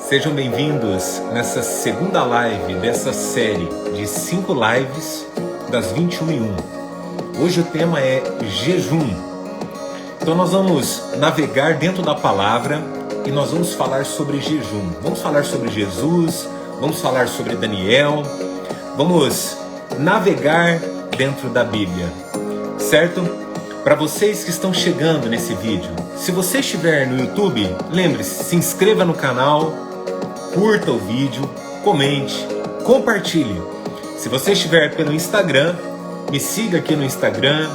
Sejam bem-vindos nessa segunda live dessa série de 5 lives das 21h01. Hoje o tema é jejum. Então nós vamos navegar dentro da palavra e nós vamos falar sobre jejum. Vamos falar sobre Jesus, vamos falar sobre Daniel, vamos navegar dentro da Bíblia, certo? Para vocês que estão chegando nesse vídeo, se você estiver no YouTube, lembre-se, se inscreva no canal, curta o vídeo, comente, compartilhe. Se você estiver pelo Instagram, me siga aqui no Instagram,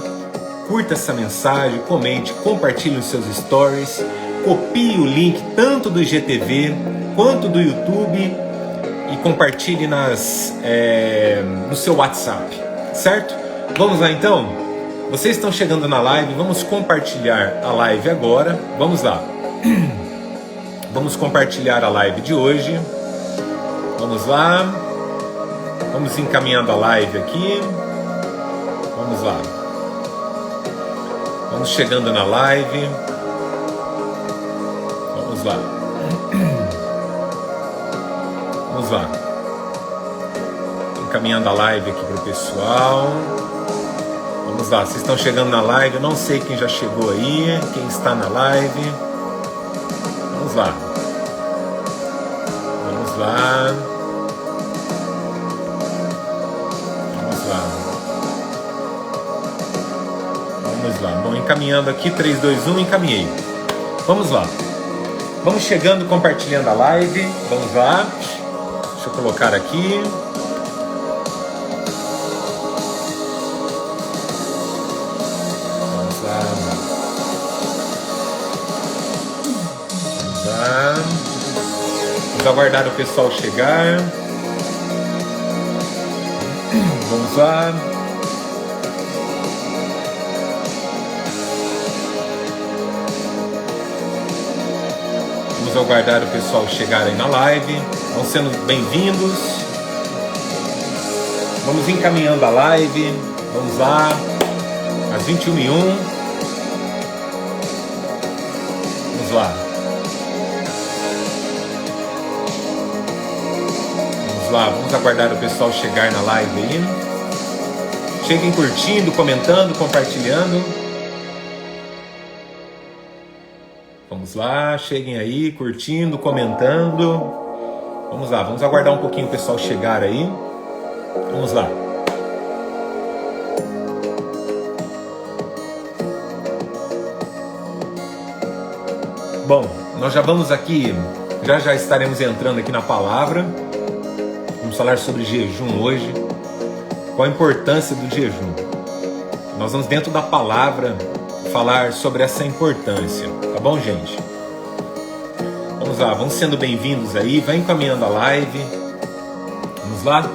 curta essa mensagem, comente, compartilhe os seus stories, copie o link tanto do IGTV quanto do YouTube e compartilhe no seu WhatsApp, certo? Vamos lá então? Vocês estão chegando na live, vamos compartilhar a live agora, vamos lá. Vamos compartilhar a live de hoje. Vamos lá. Vamos encaminhando a live aqui. Vamos lá. Vamos chegando na live. Vamos lá. Vamos lá. Encaminhando a live aqui para o pessoal. Vamos lá. Vocês estão chegando na live. Eu não sei quem já chegou aí. Quem está na live. Vamos lá. Vamos lá. Vamos lá. Vamos lá. Bom, encaminhando aqui, 3, 2, 1, encaminhei. Vamos lá. Vamos chegando, compartilhando a live. Vamos lá. Deixa eu colocar aqui. Vamos lá. Vamos aguardar o pessoal chegar. Vamos lá. Vamos aguardar o pessoal chegar aí na live. Vão sendo bem-vindos. Vamos encaminhando a live. Vamos lá. Às 21h01. Vamos lá. Vamos aguardar o pessoal chegar na live aí. Cheguem curtindo, comentando, compartilhando. Vamos lá, cheguem aí, curtindo, comentando. Vamos lá, vamos aguardar um pouquinho o pessoal chegar aí. Vamos lá. Bom, nós já vamos aqui, já estaremos entrando aqui na palavra. Vamos falar sobre jejum hoje. Qual a importância do jejum? Nós vamos dentro da palavra falar sobre essa importância. Tá bom, gente? Vamos lá, vão sendo bem-vindos aí. Vai encaminhando a live. Vamos lá?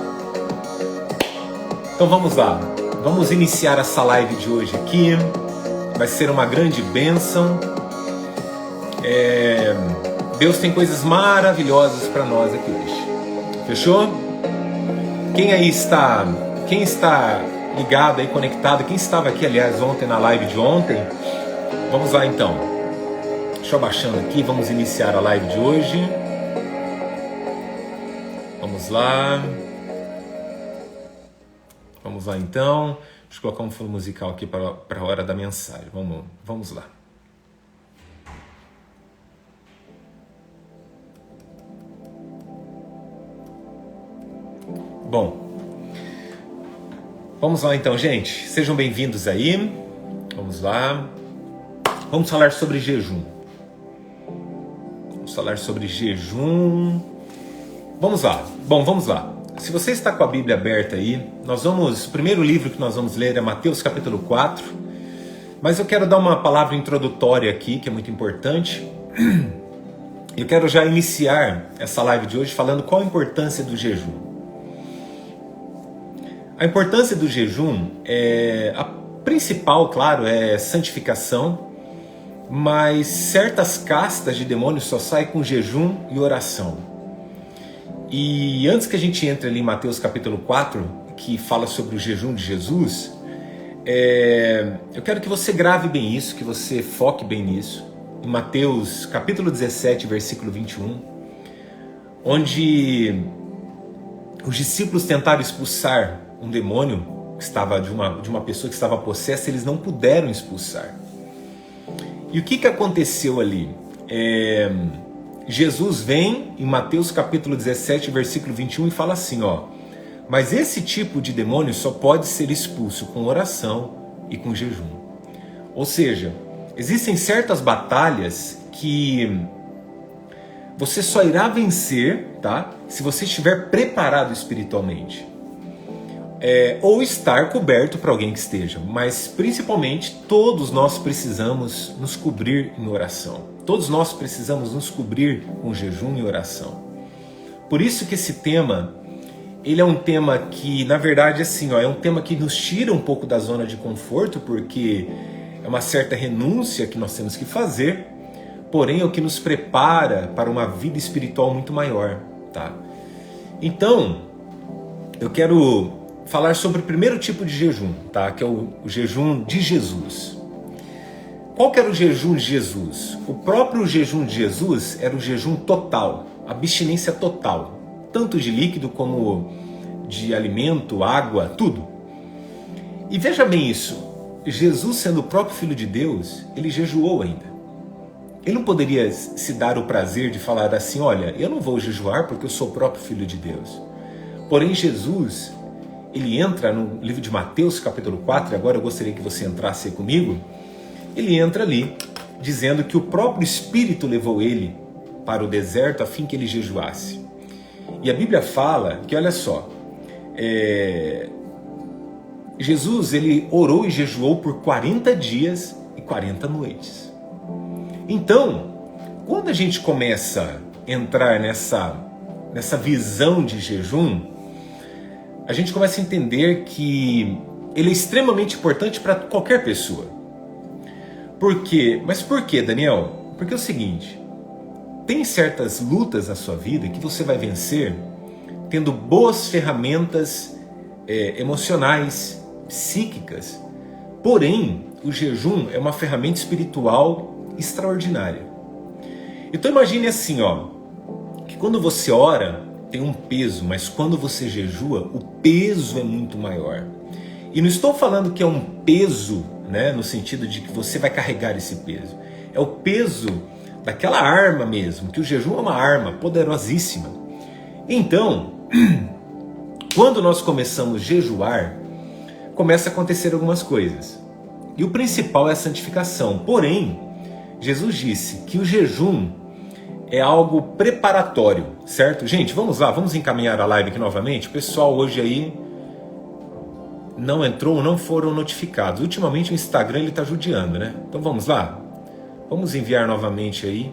Então vamos lá. Vamos iniciar essa live de hoje aqui. Vai ser uma grande bênção. Deus tem coisas maravilhosas para nós aqui hoje. Fechou? Quem aí está, quem está ligado aí, conectado, quem estava aqui, aliás, ontem na live de ontem, vamos lá então. Deixa eu baixando aqui, vamos iniciar a live de hoje. Vamos lá. Vamos lá então. Deixa eu colocar um fundo musical aqui para a hora da mensagem. Vamos lá. Bom, vamos lá então, gente. Sejam bem-vindos aí. Vamos lá. Vamos falar sobre jejum. Vamos falar sobre jejum. Vamos lá. Bom, vamos lá. Se você está com a Bíblia aberta aí, o primeiro livro que nós vamos ler é Mateus capítulo 4. Mas eu quero dar uma palavra introdutória aqui, que é muito importante. Eu quero já iniciar essa live de hoje falando qual a importância do jejum. A importância do jejum a principal, claro, é santificação, mas certas castas de demônios só saem com jejum e oração. E antes que a gente entre ali em Mateus capítulo 4, que fala sobre o jejum de Jesus, eu quero que você grave bem isso, que você foque bem nisso. Em Mateus capítulo 17, versículo 21, onde os discípulos tentaram expulsar um demônio que estava de uma pessoa que estava possessa, eles não puderam expulsar. E o que aconteceu ali? Jesus vem em Mateus capítulo 17, versículo 21 e fala assim, mas esse tipo de demônio só pode ser expulso com oração e com jejum. Ou seja, existem certas batalhas que você só irá vencer, tá? Se você estiver preparado espiritualmente. Ou estar coberto para alguém que esteja. Mas principalmente todos nós precisamos nos cobrir em oração. Todos nós precisamos nos cobrir com jejum e oração. Por isso que esse tema, ele é um tema que, na verdade, assim, é um tema que nos tira um pouco da zona de conforto, porque é uma certa renúncia que nós temos que fazer, porém é o que nos prepara para uma vida espiritual muito maior, tá? Então, eu quero falar sobre o primeiro tipo de jejum, tá? Que é o jejum de Jesus. Qual que era o jejum de Jesus? O próprio jejum de Jesus era o jejum total, abstinência total, tanto de líquido como de alimento, água, tudo. E veja bem isso, Jesus sendo o próprio Filho de Deus, ele jejuou ainda. Ele não poderia se dar o prazer de falar assim, olha, eu não vou jejuar porque eu sou o próprio Filho de Deus. Porém, Jesus, ele entra no livro de Mateus, capítulo 4, e agora eu gostaria que você entrasse aí comigo. Ele entra ali, dizendo que o próprio Espírito levou ele para o deserto a fim que ele jejuasse. E a Bíblia fala que, olha só, Jesus, ele orou e jejuou por 40 dias e 40 noites. Então, quando a gente começa a entrar nessa visão de jejum, a gente começa a entender que ele é extremamente importante para qualquer pessoa. Por quê? Mas por quê, Daniel? Porque é o seguinte, tem certas lutas na sua vida que você vai vencer tendo boas ferramentas emocionais, psíquicas. Porém, o jejum é uma ferramenta espiritual extraordinária. Então imagine assim, que quando você ora, tem um peso, mas quando você jejua, o peso é muito maior. E não estou falando que é um peso, né, no sentido de que você vai carregar esse peso. É o peso daquela arma mesmo, que o jejum é uma arma poderosíssima. Então, quando nós começamos a jejuar, começa a acontecer algumas coisas. E o principal é a santificação. Porém, Jesus disse que o jejum é algo preparatório, certo? Gente, vamos lá, vamos encaminhar a live aqui novamente. O pessoal hoje aí não entrou, não foram notificados. Ultimamente o Instagram ele está judiando, né? Então vamos lá? Vamos enviar novamente aí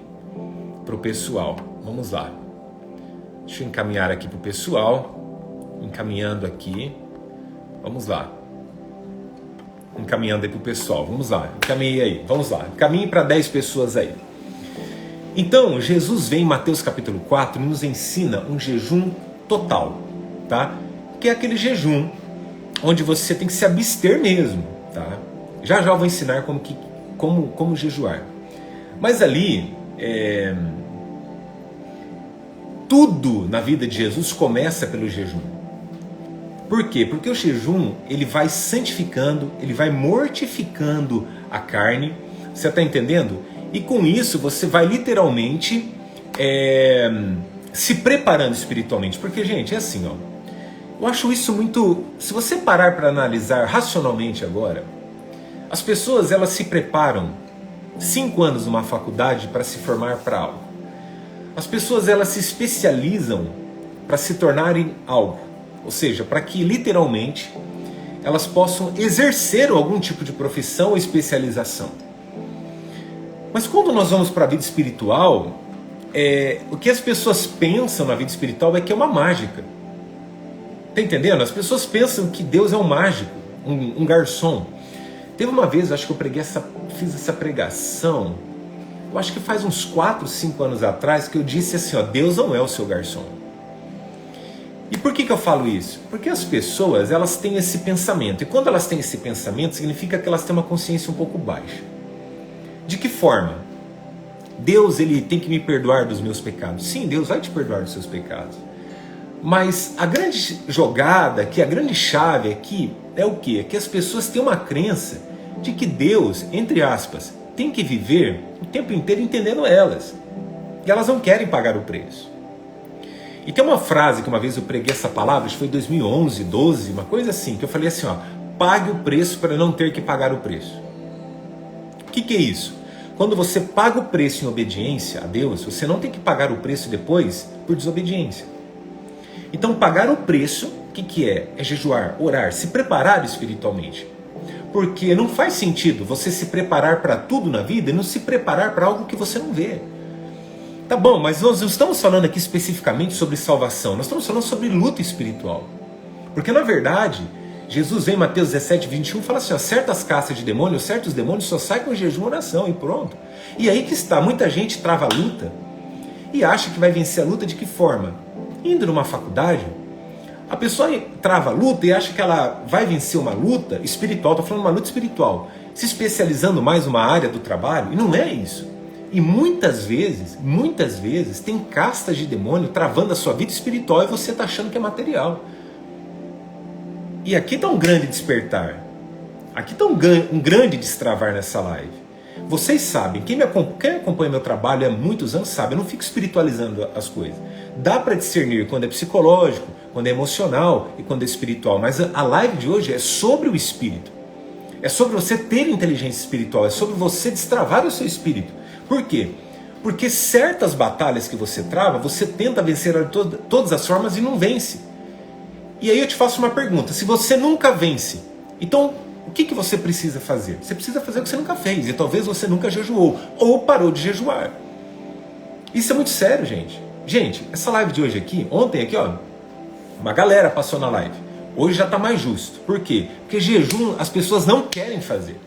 para o pessoal. Vamos lá. Deixa eu encaminhar aqui para o pessoal. Encaminhando aqui. Vamos lá. Encaminhando aí para o pessoal. Vamos lá. Encaminhei aí. Vamos lá. Encaminhe para 10 pessoas aí. Então, Jesus vem em Mateus capítulo 4 e nos ensina um jejum total, tá? Que é aquele jejum onde você tem que se abster mesmo, tá? Já já eu vou ensinar como jejuar. Mas ali, tudo na vida de Jesus começa pelo jejum. Por quê? Porque o jejum, ele vai santificando, ele vai mortificando a carne, você está entendendo? E com isso você vai literalmente se preparando espiritualmente. Porque, gente, é assim, eu acho isso muito... Se você parar para analisar racionalmente agora, as pessoas elas se preparam 5 anos numa faculdade para se formar para algo. As pessoas elas se especializam para se tornarem algo. Ou seja, para que literalmente elas possam exercer algum tipo de profissão ou especialização. Mas quando nós vamos para a vida espiritual, o que as pessoas pensam na vida espiritual é que é uma mágica. Tá entendendo? As pessoas pensam que Deus é um mágico, um garçom. Teve uma vez, acho que eu fiz essa pregação, eu acho que faz uns 4, 5 anos atrás, que eu disse assim, Deus não é o seu garçom. E por que eu falo isso? Porque as pessoas, elas têm esse pensamento. E quando elas têm esse pensamento, significa que elas têm uma consciência um pouco baixa. De que forma? Deus, ele tem que me perdoar dos meus pecados. Sim, Deus vai te perdoar dos seus pecados. Mas a grande jogada, a grande chave aqui é o quê? É que as pessoas têm uma crença de que Deus, entre aspas, tem que viver o tempo inteiro entendendo elas. E elas não querem pagar o preço. E tem uma frase que uma vez eu preguei essa palavra, acho que foi em 2011, 12, uma coisa assim, que eu falei assim, ó, pague o preço para não ter que pagar o preço. O que é isso? Quando você paga o preço em obediência a Deus, você não tem que pagar o preço depois por desobediência. Então pagar o preço, o que é? É jejuar, orar, se preparar espiritualmente. Porque não faz sentido você se preparar para tudo na vida e não se preparar para algo que você não vê. Tá bom, mas nós não estamos falando aqui especificamente sobre salvação, nós estamos falando sobre luta espiritual. Porque na verdade, Jesus vem em Mateus 17, 21 e fala assim, ó, certas castas de demônios, certos demônios só saem com jejum e oração e pronto. E aí que está, muita gente trava a luta e acha que vai vencer a luta de que forma? Indo numa faculdade, a pessoa trava a luta e acha que ela vai vencer uma luta espiritual, estou falando uma luta espiritual, se especializando mais numa área do trabalho, e não é isso. E muitas vezes, tem castas de demônio travando a sua vida espiritual e você está achando que é material. E aqui está um grande despertar. Aqui está um grande destravar nessa live. Vocês sabem, quem acompanha meu trabalho há muitos anos sabe, eu não fico espiritualizando as coisas. Dá para discernir quando é psicológico, quando é emocional e quando é espiritual. Mas a live de hoje é sobre o espírito. É sobre você ter inteligência espiritual, é sobre você destravar o seu espírito. Por quê? Porque certas batalhas que você trava, você tenta vencer de todas as formas e não vence. E aí eu te faço uma pergunta, se você nunca vence, então o que você precisa fazer? Você precisa fazer o que você nunca fez, e talvez você nunca jejuou, ou parou de jejuar. Isso é muito sério, gente. Gente, essa live de hoje aqui, ontem aqui, ó, uma galera passou na live. Hoje já está mais justo. Por quê? Porque jejum as pessoas não querem fazer.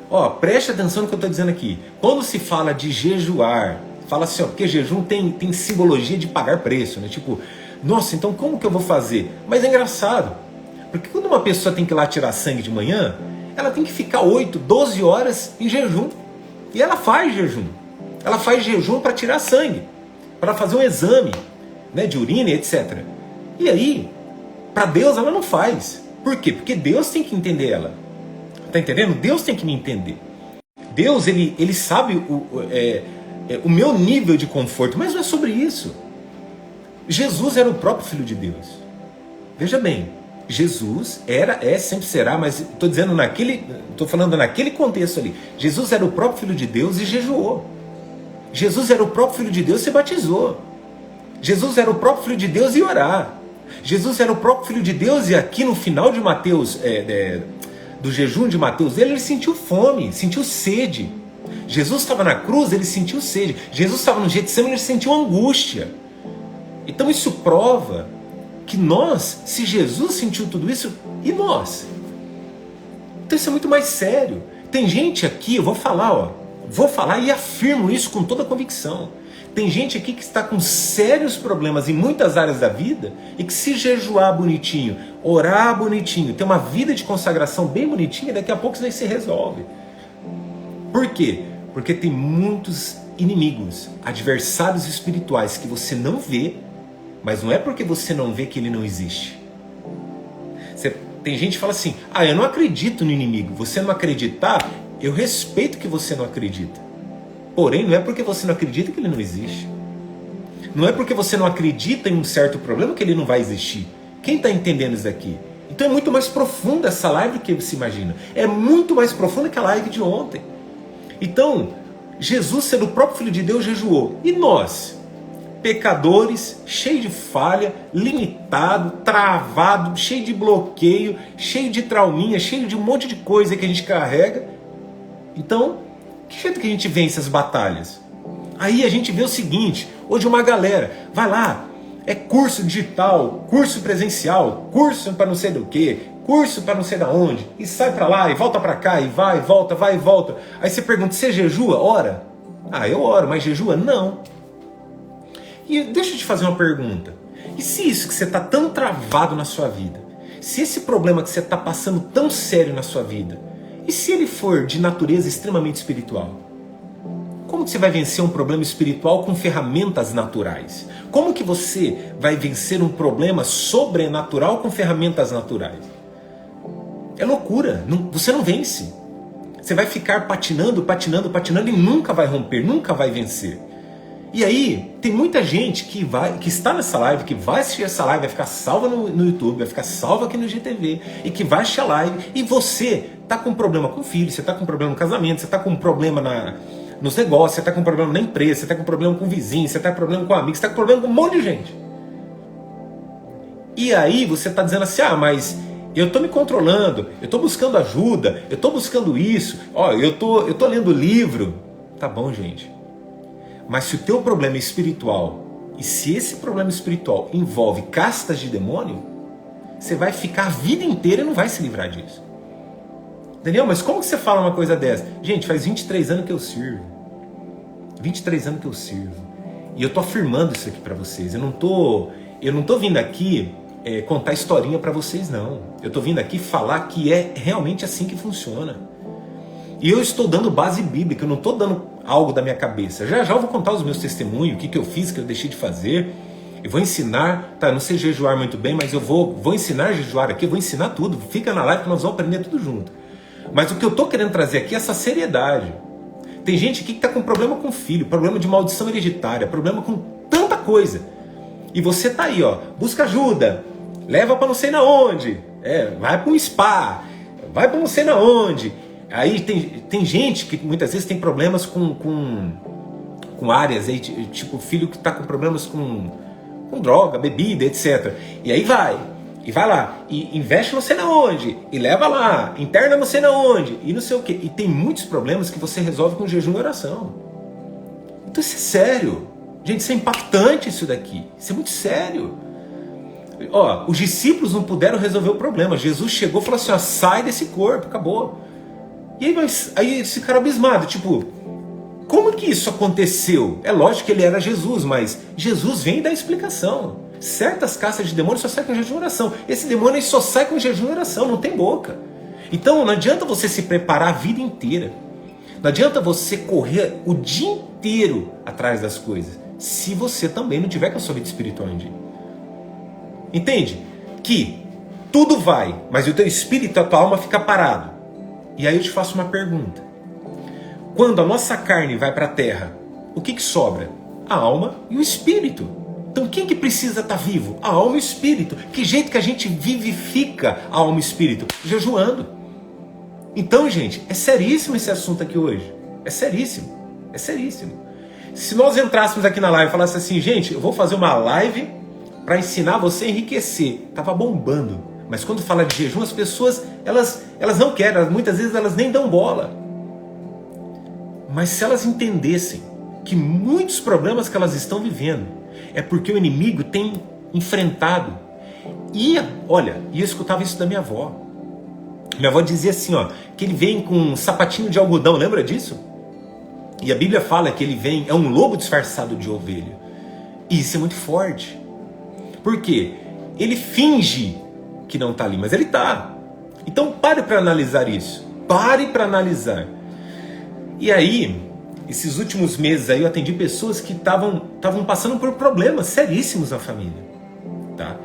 Ó, preste atenção no que eu estou dizendo aqui. Quando se fala de jejuar, fala assim, ó, porque jejum tem simbologia de pagar preço, né? Tipo, nossa, então como que eu vou fazer? Mas é engraçado, porque quando uma pessoa tem que ir lá tirar sangue de manhã, ela tem que ficar 8, 12 horas em jejum. E ela faz jejum. Ela faz jejum para tirar sangue, para fazer um exame, né, de urina, etc. E aí, para Deus ela não faz. Por quê? Porque Deus tem que entender ela. Tá entendendo? Deus tem que me entender. Deus, ele sabe o meu nível de conforto, mas não é sobre isso. Jesus era o próprio Filho de Deus. Veja bem, Jesus sempre será, mas estou falando naquele contexto ali. Jesus era o próprio Filho de Deus e jejuou. Jesus era o próprio Filho de Deus e se batizou. Jesus era o próprio Filho de Deus e orar. Jesus era o próprio Filho de Deus e aqui no final de Mateus, do jejum de Mateus, ele sentiu fome, sentiu sede. Jesus estava na cruz, ele sentiu sede. Jesus estava no Getsemane, ele sentiu angústia. Então isso prova que nós, se Jesus sentiu tudo isso, e nós? Então isso é muito mais sério. Tem gente aqui, eu vou falar e afirmo isso com toda convicção. Tem gente aqui que está com sérios problemas em muitas áreas da vida e que se jejuar bonitinho, orar bonitinho, ter uma vida de consagração bem bonitinha, daqui a pouco isso aí se resolve. Por quê? Porque tem muitos inimigos, adversários espirituais que você não vê, mas não é porque você não vê que ele não existe. Tem gente que fala assim, eu não acredito no inimigo. Você não acreditar, eu respeito que você não acredita. Porém, não é porque você não acredita que ele não existe. Não é porque você não acredita em um certo problema que ele não vai existir. Quem está entendendo isso aqui? Então é muito mais profunda essa live do que você imagina. É muito mais profunda que a live de ontem. Então, Jesus, sendo o próprio Filho de Deus, jejuou. E nós, pecadores, cheio de falha, limitado, travado, cheio de bloqueio, cheio de trauminha, cheio de um monte de coisa que a gente carrega. Então, que jeito que a gente vence as batalhas? Aí a gente vê o seguinte, hoje uma galera, vai lá, é curso digital, curso presencial, curso para não sei do que, curso para não sei da onde, e sai para lá, e volta para cá, e vai e volta, vai e volta. Aí você pergunta, você jejua? Ora? Eu oro, mas jejua? Não. E deixa eu te fazer uma pergunta, e se isso que você está tão travado na sua vida, se esse problema que você está passando tão sério na sua vida, e se ele for de natureza extremamente espiritual? Como que você vai vencer um problema espiritual com ferramentas naturais? Como que você vai vencer um problema sobrenatural com ferramentas naturais? É loucura, você não vence. Você vai ficar patinando, patinando, patinando e nunca vai romper, nunca vai vencer. E aí, tem muita gente que está nessa live, que vai assistir essa live, vai ficar salva no YouTube, vai ficar salva aqui no GTV, e que vai assistir a live, e você está com problema com o filho, você está com problema no casamento, você está com problema nos negócios, você está com problema na empresa, você está com problema com o vizinho, você está com problema com o amigo, você está com problema com um monte de gente. E aí você está dizendo assim, mas eu estou me controlando, eu estou buscando ajuda, eu estou buscando isso, eu tô lendo livro. Tá bom, gente. Mas se o teu problema é espiritual, e se esse problema espiritual envolve castas de demônio, você vai ficar a vida inteira e não vai se livrar disso. Daniel, mas como que você fala uma coisa dessa? Gente, faz 23 anos que eu sirvo. 23 anos que eu sirvo. E eu tô afirmando isso aqui para vocês. Eu não tô vindo aqui contar historinha para vocês, não. Eu tô vindo aqui falar que é realmente assim que funciona. E eu estou dando base bíblica, eu não estou dando algo da minha cabeça. Já eu vou contar os meus testemunhos, o que eu fiz, o que eu deixei de fazer. Eu vou ensinar, não sei jejuar muito bem, mas eu vou ensinar a jejuar aqui, eu vou ensinar tudo. Fica na live que nós vamos aprender tudo junto. Mas o que eu estou querendo trazer aqui é essa seriedade. Tem gente aqui que está com problema com filho, problema de maldição hereditária, problema com tanta coisa. E você está aí, busca ajuda, leva para não sei na onde, vai para um spa, vai para não sei na onde. Aí tem gente que muitas vezes tem problemas com áreas, aí, tipo filho que está com problemas com droga, bebida, etc. E aí vai lá, e investe não sei na onde, e leva lá, interna não sei na onde, e não sei o que. E tem muitos problemas que você resolve com jejum e oração. Então isso é sério. Gente, isso é impactante isso daqui. Isso é muito sério. Os discípulos não puderam resolver o problema. Jesus chegou e falou assim, sai desse corpo, acabou. E aí eles ficaram abismados, tipo, como que isso aconteceu? É lógico que ele era Jesus, mas Jesus vem dar explicação. Certas castas de demônios só saem com jejum e oração. Esse demônio só sai com jejum e oração, não tem boca. Então não adianta você se preparar a vida inteira. Não adianta você correr o dia inteiro atrás das coisas, se você também não tiver com a sua vida espiritual em dia. Entende? Que tudo vai, mas o teu espírito, a tua alma fica parado. E aí eu te faço uma pergunta. Quando a nossa carne vai para a terra, o que sobra? A alma e o espírito. Então quem que precisa estar vivo? A alma e o espírito. Que jeito que a gente vivifica a alma e o espírito? Jejuando. Então, gente, é seríssimo esse assunto aqui hoje. É seríssimo. É seríssimo. Se nós entrássemos aqui na live e falássemos assim, gente, eu vou fazer uma live para ensinar você a enriquecer. Tava bombando. Mas quando fala de jejum, as pessoas, elas não querem, muitas vezes elas nem dão bola. Mas se elas entendessem que muitos problemas que elas estão vivendo é porque o inimigo tem enfrentado. E olha, eu escutava isso da minha avó. Minha avó dizia assim, que ele vem com um sapatinho de algodão, lembra disso? E a Bíblia fala que ele vem, é um lobo disfarçado de ovelha. E isso é muito forte. Por quê? Ele finge que não está ali, mas ele está. Então pare para analisar isso. Pare para analisar. E aí, esses últimos meses aí eu atendi pessoas que estavam passando por problemas seríssimos na família. Tá?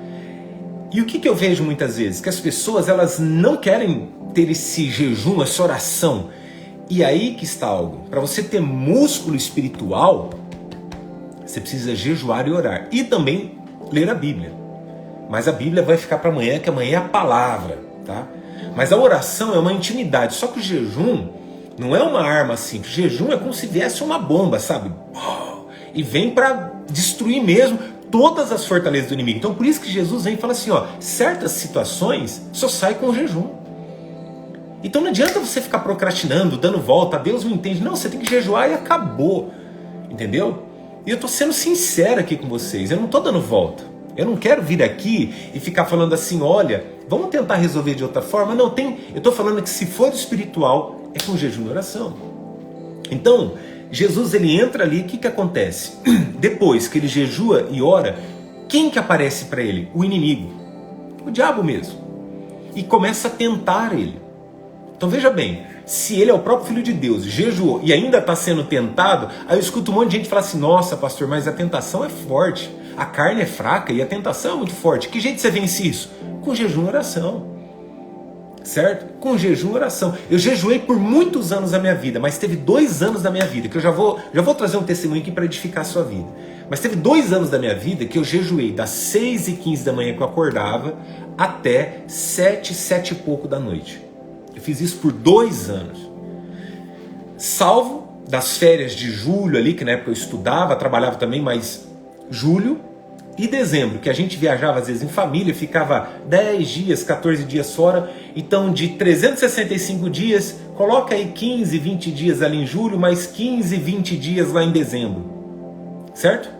E o que eu vejo muitas vezes? Que as pessoas elas não querem ter esse jejum, essa oração. E aí que está algo. Para você ter músculo espiritual, você precisa jejuar e orar. E também ler a Bíblia. Mas a Bíblia vai ficar para amanhã, que amanhã é a palavra, tá? Mas a oração é uma intimidade. Só que o jejum não é uma arma simples. O jejum é como se viesse uma bomba, sabe? E vem para destruir mesmo todas as fortalezas do inimigo. Então por isso que Jesus vem e fala assim, certas situações só sai com o jejum. Então não adianta você ficar procrastinando, dando volta, Deus não entende. Não, você tem que jejuar e acabou. Entendeu? E eu estou sendo sincero aqui com vocês, eu não estou dando volta. Eu não quero vir aqui e ficar falando assim, olha, vamos tentar resolver de outra forma. Não, eu estou falando que se for espiritual, é com jejum e oração. Então, Jesus ele entra ali, o que acontece? Depois que ele jejua e ora, quem que aparece para ele? O inimigo, o diabo mesmo. E começa a tentar ele. Então veja bem, se ele é o próprio Filho de Deus, jejuou e ainda está sendo tentado, aí eu escuto um monte de gente falar assim, nossa pastor, mas a tentação é forte, a carne é fraca e a tentação é muito forte. Que jeito você vence isso? Com jejum e oração, certo? Com jejum e oração. Eu jejuei por muitos anos da minha vida, mas teve 2 anos da minha vida, que eu já vou trazer um testemunho aqui para edificar a sua vida. Mas teve 2 anos da minha vida que eu jejuei das 6h15 da manhã que eu acordava até 7 e pouco da noite. Eu fiz isso por 2 anos. Salvo das férias de julho ali, que na época eu estudava, trabalhava também, mas julho e dezembro, que a gente viajava às vezes em família, ficava 10 dias, 14 dias fora. Então de 365 dias, coloca aí 15, 20 dias ali em julho, mais 15, 20 dias lá em dezembro. Certo?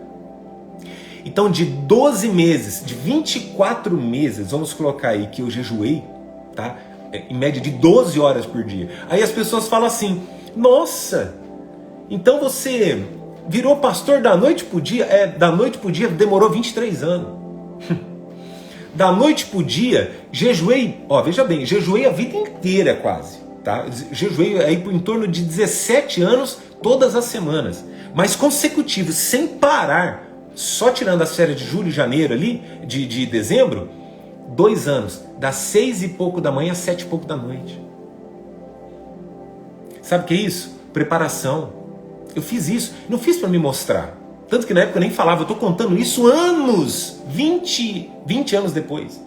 Então de 12 meses, de 24 meses, vamos colocar aí que eu jejuei, tá? Em média de 12 horas por dia. Aí as pessoas falam assim, nossa, então você virou pastor da noite pro dia? Da noite pro dia demorou 23 anos. Da noite pro dia, jejuei, veja bem, jejuei a vida inteira quase, tá? Jejuei aí por em torno de 17 anos, todas as semanas, mas consecutivos, sem parar, só tirando as férias de julho e janeiro ali, de dezembro, 2 anos, das 6 e pouco da manhã às 7 e pouco da noite. Sabe o que é isso? Preparação. Eu fiz isso, não fiz para me mostrar. Tanto que na época eu nem falava, eu estou contando isso anos, 20 anos depois.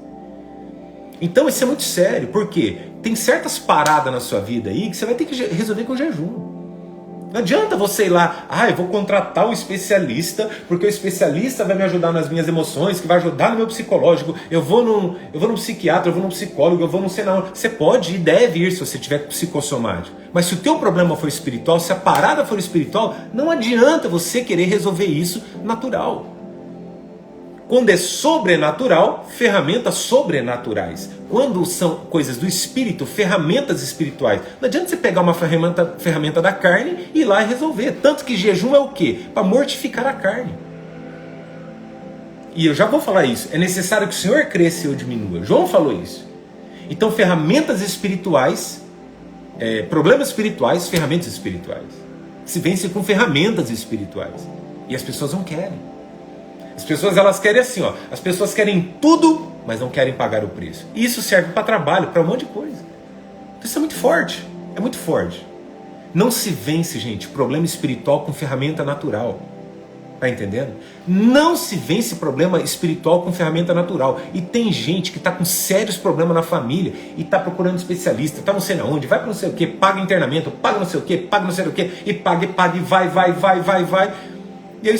Então isso é muito sério, porque tem certas paradas na sua vida aí que você vai ter que resolver com jejum. Não adianta você ir lá, eu vou contratar um especialista, porque o especialista vai me ajudar nas minhas emoções, que vai ajudar no meu psicológico, eu vou num psiquiatra, eu vou num psicólogo, eu vou não sei não. Você pode e deve ir se você tiver psicossomático. Mas se o teu problema for espiritual, se a parada for espiritual, não adianta você querer resolver isso natural. Quando é sobrenatural, ferramentas sobrenaturais. Quando são coisas do espírito, ferramentas espirituais. Não adianta você pegar uma ferramenta da carne e ir lá e resolver. Tanto que jejum é o quê? Para mortificar a carne. E eu já vou falar isso. É necessário que o Senhor cresça e eu diminua. João falou isso. Então ferramentas espirituais, problemas espirituais, ferramentas espirituais. Se vence com ferramentas espirituais. E as pessoas não querem. As pessoas elas querem assim, as pessoas querem tudo, mas não querem pagar o preço. E isso serve para trabalho, para um monte de coisa. Então isso é muito forte, é muito forte. Não se vence, gente, problema espiritual com ferramenta natural. Tá entendendo? Não se vence problema espiritual com ferramenta natural. E tem gente que está com sérios problemas na família e está procurando especialista, está não sei na onde, vai para não sei o que, paga internamento, paga não sei o que, paga não sei o que, e paga, e vai. E aí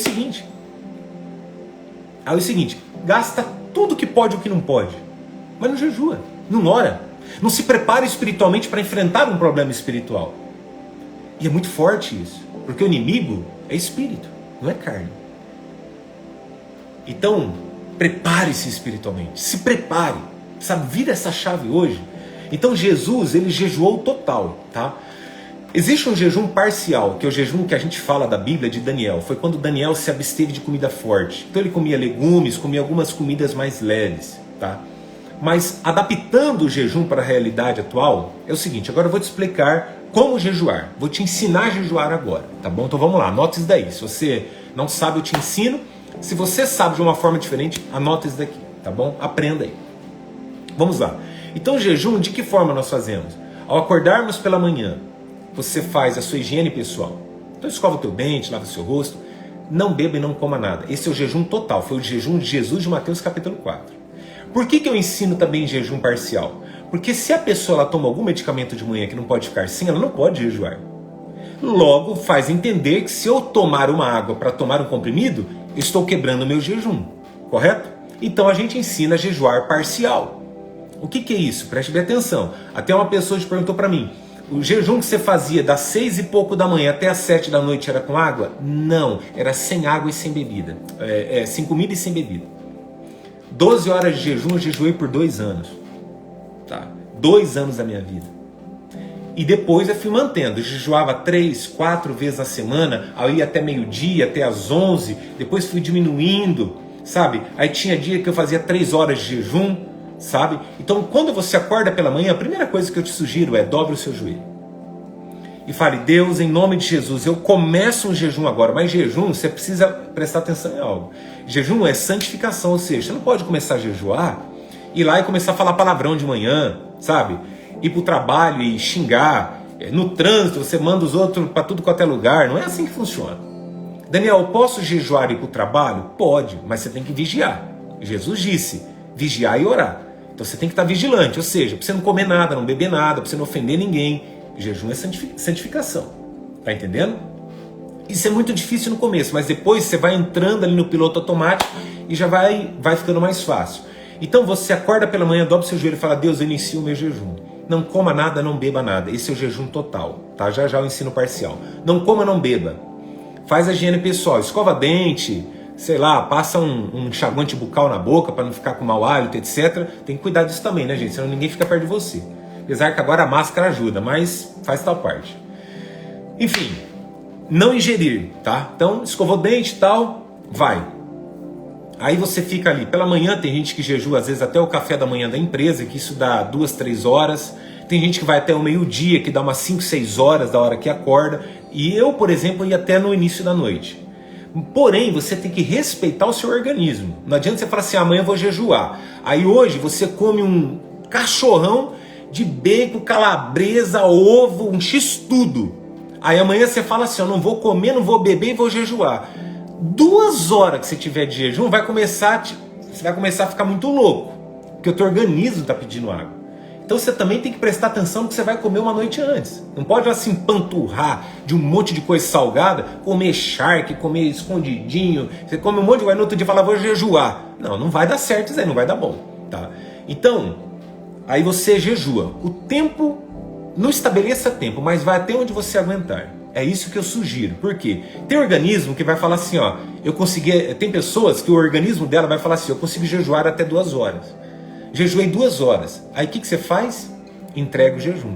é o seguinte, gasta tudo que pode e o que não pode, mas não jejua, não ora, não se prepara espiritualmente para enfrentar um problema espiritual. E é muito forte isso, porque o inimigo é espírito, não é carne. Então, prepare-se espiritualmente, se prepare, sabe, vira essa chave hoje. Então Jesus, ele jejuou total, tá? Existe um jejum parcial, que é o jejum que a gente fala da Bíblia de Daniel. Foi quando Daniel se absteve de comida forte. Então ele comia legumes, comia algumas comidas mais leves, tá? Mas adaptando o jejum para a realidade atual, é o seguinte, agora eu vou te explicar como jejuar. Vou te ensinar a jejuar agora, tá bom? Então vamos lá, anota isso daí. Se você não sabe, eu te ensino. Se você sabe de uma forma diferente, anota isso daqui, tá bom? Aprenda aí. Vamos lá. Então jejum, de que forma nós fazemos? Ao acordarmos pela manhã, você faz a sua higiene pessoal. Então escova o teu dente, lava o seu rosto, não beba e não coma nada. Esse é o jejum total, foi o jejum de Jesus de Mateus capítulo 4. Por que eu ensino também jejum parcial? Porque se a pessoa ela toma algum medicamento de manhã que não pode ficar sem, ela não pode jejuar. Logo, faz entender que se eu tomar uma água para tomar um comprimido, eu estou quebrando o meu jejum, correto? Então a gente ensina a jejuar parcial. O que é isso? Preste bem atenção. Até uma pessoa perguntou para mim, o jejum que você fazia das 6 e pouco da manhã até as 7 da noite era com água? Não, era sem água e sem bebida. Sem comida e sem bebida. 12 horas de jejum eu jejuei por 2 anos. Tá? 2 anos da minha vida. E depois eu fui mantendo. Eu jejuava 3, 4 vezes na semana. Aí ia até meio-dia, até as 11. Depois fui diminuindo, sabe? Aí tinha dia que eu fazia 3 horas de jejum. sabe? Então, quando você acorda pela manhã, a primeira coisa que eu te sugiro é dobre o seu joelho. E fale, Deus, em nome de Jesus, eu começo um jejum agora. Mas jejum, você precisa prestar atenção em algo. Jejum é santificação, ou seja, você não pode começar a jejuar, ir lá e começar a falar palavrão de manhã, sabe? Ir pro trabalho e xingar. No trânsito, você manda os outros para tudo quanto é lugar. Não é assim que funciona. Daniel, eu posso jejuar e ir pro trabalho? Pode, mas você tem que vigiar. Jesus disse, vigiar e orar. Então você tem que estar vigilante, ou seja, para você não comer nada, não beber nada, para você não ofender ninguém. Jejum é santificação. Tá entendendo? Isso é muito difícil no começo, mas depois você vai entrando ali no piloto automático e já vai ficando mais fácil. Então você acorda pela manhã, dobra o seu joelho e fala, Deus, eu inicio o meu jejum. Não coma nada, não beba nada. Esse é o jejum total, tá? Já já o ensino parcial. Não coma, não beba. Faz a higiene pessoal, escova dente, sei lá, passa um enxaguante bucal na boca para não ficar com mau hálito, etc. Tem que cuidar disso também, né, gente? Senão ninguém fica perto de você. Apesar que agora a máscara ajuda, mas faz tal parte. Enfim, não ingerir, tá? Então, escovou o dente e tal, vai. Aí você fica ali. Pela manhã tem gente que jejua às vezes até o café da manhã da empresa, que isso dá 2, 3 horas. Tem gente que vai até o meio-dia, que dá umas 5, 6 horas da hora que acorda. E eu, por exemplo, ia até no início da noite. Porém, você tem que respeitar o seu organismo. Não adianta você falar assim, amanhã eu vou jejuar. Aí hoje você come um cachorrão de bacon, calabresa, ovo, um x-tudo. Aí amanhã você fala assim, eu não vou comer, não vou beber e vou jejuar. 2 horas que você tiver de jejum, você vai começar a ficar muito louco. Porque o teu organismo está pedindo água. Então você também tem que prestar atenção no que você vai comer uma noite antes. Não pode assim empanturrar de um monte de coisa salgada, comer charque, comer escondidinho. Você come um monte de coisa, no outro dia fala, vou jejuar. Não vai dar certo isso aí, não vai dar bom. Tá? Então, aí você jejua. O tempo, não estabeleça tempo, mas vai até onde você aguentar. É isso que eu sugiro. Por quê? Tem organismo que vai falar assim, ó, tem pessoas que o organismo dela vai falar assim, eu consigo jejuar até 2 horas. Jejuei 2 horas. Aí o que você faz? Entrega o jejum.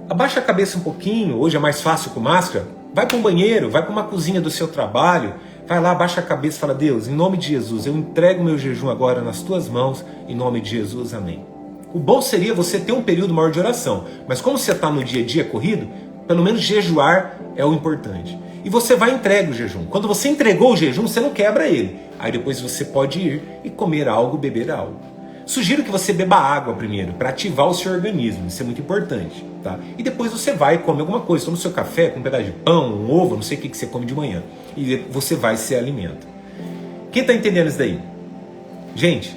Abaixa a cabeça um pouquinho, hoje é mais fácil com máscara. Vai para um banheiro, vai para uma cozinha do seu trabalho, vai lá, abaixa a cabeça e fala, Deus, em nome de Jesus, eu entrego meu jejum agora nas tuas mãos, em nome de Jesus, amém. O bom seria você ter um período maior de oração, mas como você está no dia a dia corrido, pelo menos jejuar é o importante. E você vai e entrega o jejum. Quando você entregou o jejum, você não quebra ele. Aí depois você pode ir e comer algo, beber algo. Sugiro que você beba água primeiro, para ativar o seu organismo, isso é muito importante. Tá? E depois você vai e come alguma coisa, toma o seu café com um pedaço de pão, um ovo, não sei o que você come de manhã. E você vai e se alimenta. Quem está entendendo isso daí? Gente,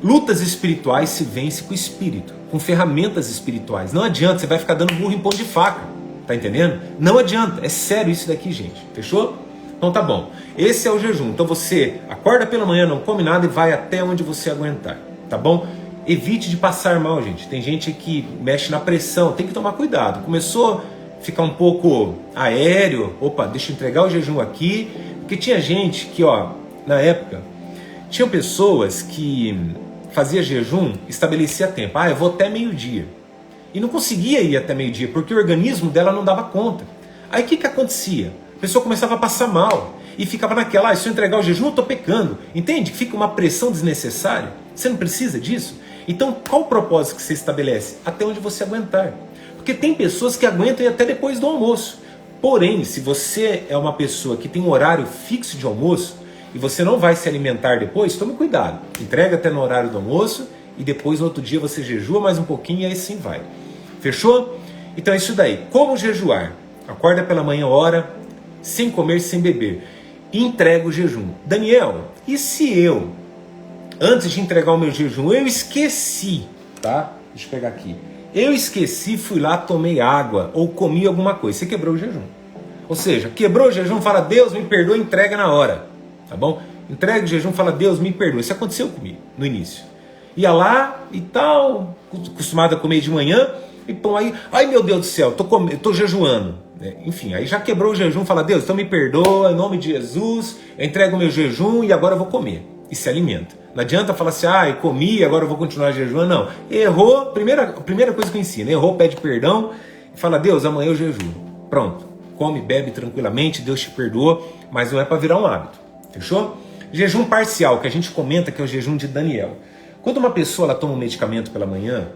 lutas espirituais se vence com o espírito, com ferramentas espirituais. Não adianta, você vai ficar dando burro em pão de faca. Tá entendendo? Não adianta, é sério isso daqui, gente. Fechou? Então tá bom. Esse é o jejum. Então você acorda pela manhã, não come nada e vai até onde você aguentar. Tá bom? Evite de passar mal, gente. Tem gente que mexe na pressão, tem que tomar cuidado. Começou a ficar um pouco aéreo, opa, deixa eu entregar o jejum aqui. Porque tinha gente que, ó, na época, tinham pessoas que fazia jejum, estabelecia tempo. Eu vou até meio-dia. E não conseguia ir até meio-dia, porque o organismo dela não dava conta. Aí o que acontecia? A pessoa começava a passar mal. E ficava naquela, se eu entregar o jejum, eu estou pecando. Entende? Fica uma pressão desnecessária. Você não precisa disso. Então, qual o propósito que você estabelece? Até onde você aguentar. Porque tem pessoas que aguentam ir até depois do almoço. Porém, se você é uma pessoa que tem um horário fixo de almoço, e você não vai se alimentar depois, tome cuidado. Entrega até no horário do almoço, e depois no outro dia você jejua mais um pouquinho e aí sim vai. Fechou? Então é isso daí. Como jejuar? Acorda pela manhã, ora, sem comer, sem beber. E entrega o jejum. Daniel, e se eu, antes de entregar o meu jejum, eu esqueci, tá? Deixa eu pegar aqui. Eu esqueci, fui lá, tomei água ou comi alguma coisa. Você quebrou o jejum. Ou seja, quebrou o jejum, fala, Deus me perdoa, entrega na hora. Tá bom? Entrega o jejum, fala, Deus me perdoa. Isso aconteceu comigo no início. Ia lá e tal, acostumado a comer de manhã, e pão aí, ai meu Deus do céu, tô jejuando. Enfim, aí já quebrou o jejum, fala, Deus, então me perdoa, em nome de Jesus, eu entrego o meu jejum e agora eu vou comer. E se alimenta. Não adianta falar assim, eu comi, agora eu vou continuar jejuando. Não. Errou, primeira coisa que eu ensino, errou, pede perdão e fala, Deus, amanhã eu jejuo. Pronto. Come, bebe tranquilamente, Deus te perdoou, mas não é para virar um hábito. Fechou? Jejum parcial, que a gente comenta que é o jejum de Daniel. Quando uma pessoa ela toma um medicamento pela manhã,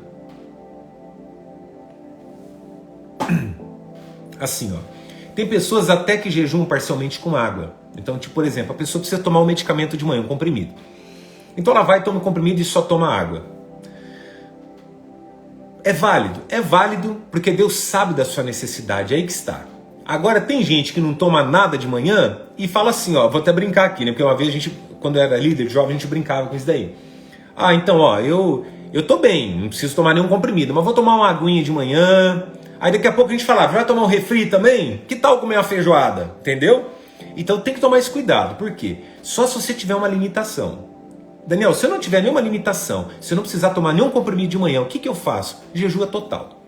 assim, ó, tem pessoas até que jejuam parcialmente com água. Então, tipo, por exemplo, a pessoa precisa tomar um medicamento de manhã, um comprimido. Então ela vai, toma o comprimido e só toma água. É válido porque Deus sabe da sua necessidade, é aí que está. Agora tem gente que não toma nada de manhã e fala assim, ó, vou até brincar aqui, né? Porque uma vez a gente, quando era líder jovem, a gente brincava com isso daí. Ah, então, ó, eu tô bem, não preciso tomar nenhum comprimido, mas vou tomar uma aguinha de manhã. Aí daqui a pouco a gente falava, vai tomar um refri também? Que tal comer uma feijoada? Entendeu? Então tem que tomar esse cuidado. Por quê? Só se você tiver uma limitação. Daniel, se eu não tiver nenhuma limitação, se eu não precisar tomar nenhum comprimido de manhã, o que eu faço? Jejua total.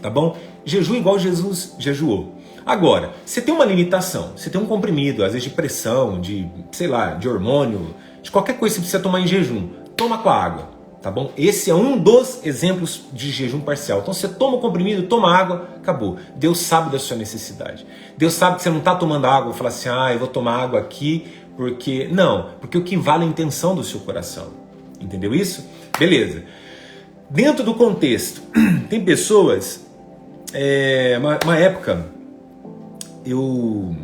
Tá bom? Jejua igual Jesus jejuou. Agora, você tem uma limitação, você tem um comprimido, às vezes de pressão, de, sei lá, de hormônio, de qualquer coisa que você precisa tomar em jejum, toma com a água, tá bom? Esse é um dos exemplos de jejum parcial. Então você toma o comprimido, toma água, acabou. Deus sabe da sua necessidade. Deus sabe que você não está tomando água e fala assim, eu vou tomar água aqui, porque... Não, porque o que vale é a intenção do seu coração. Entendeu isso? Beleza. Dentro do contexto, tem pessoas... uma época, eu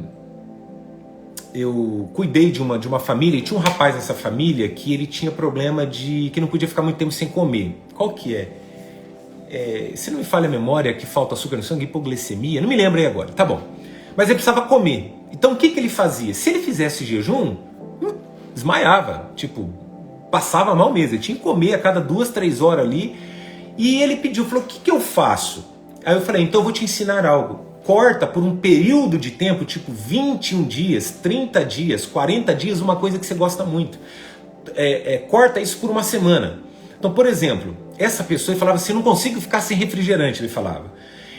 cuidei de uma família, e tinha um rapaz nessa família que ele tinha problema de que não podia ficar muito tempo sem comer. Qual que é? Se não me falha a memória, que falta açúcar no sangue, hipoglicemia, não me lembro aí agora, tá bom. Mas ele precisava comer. Então o que ele fazia? Se ele fizesse jejum, desmaiava, tipo, passava mal mesmo. Ele tinha que comer a cada 2, 3 horas ali. E ele pediu, falou, o que eu faço? Aí eu falei, então eu vou te ensinar algo. Corta por um período de tempo, tipo 21 dias, 30 dias, 40 dias, uma coisa que você gosta muito. Corta isso por uma semana. Então, por exemplo, essa pessoa falava assim, não consigo ficar sem refrigerante, ele falava.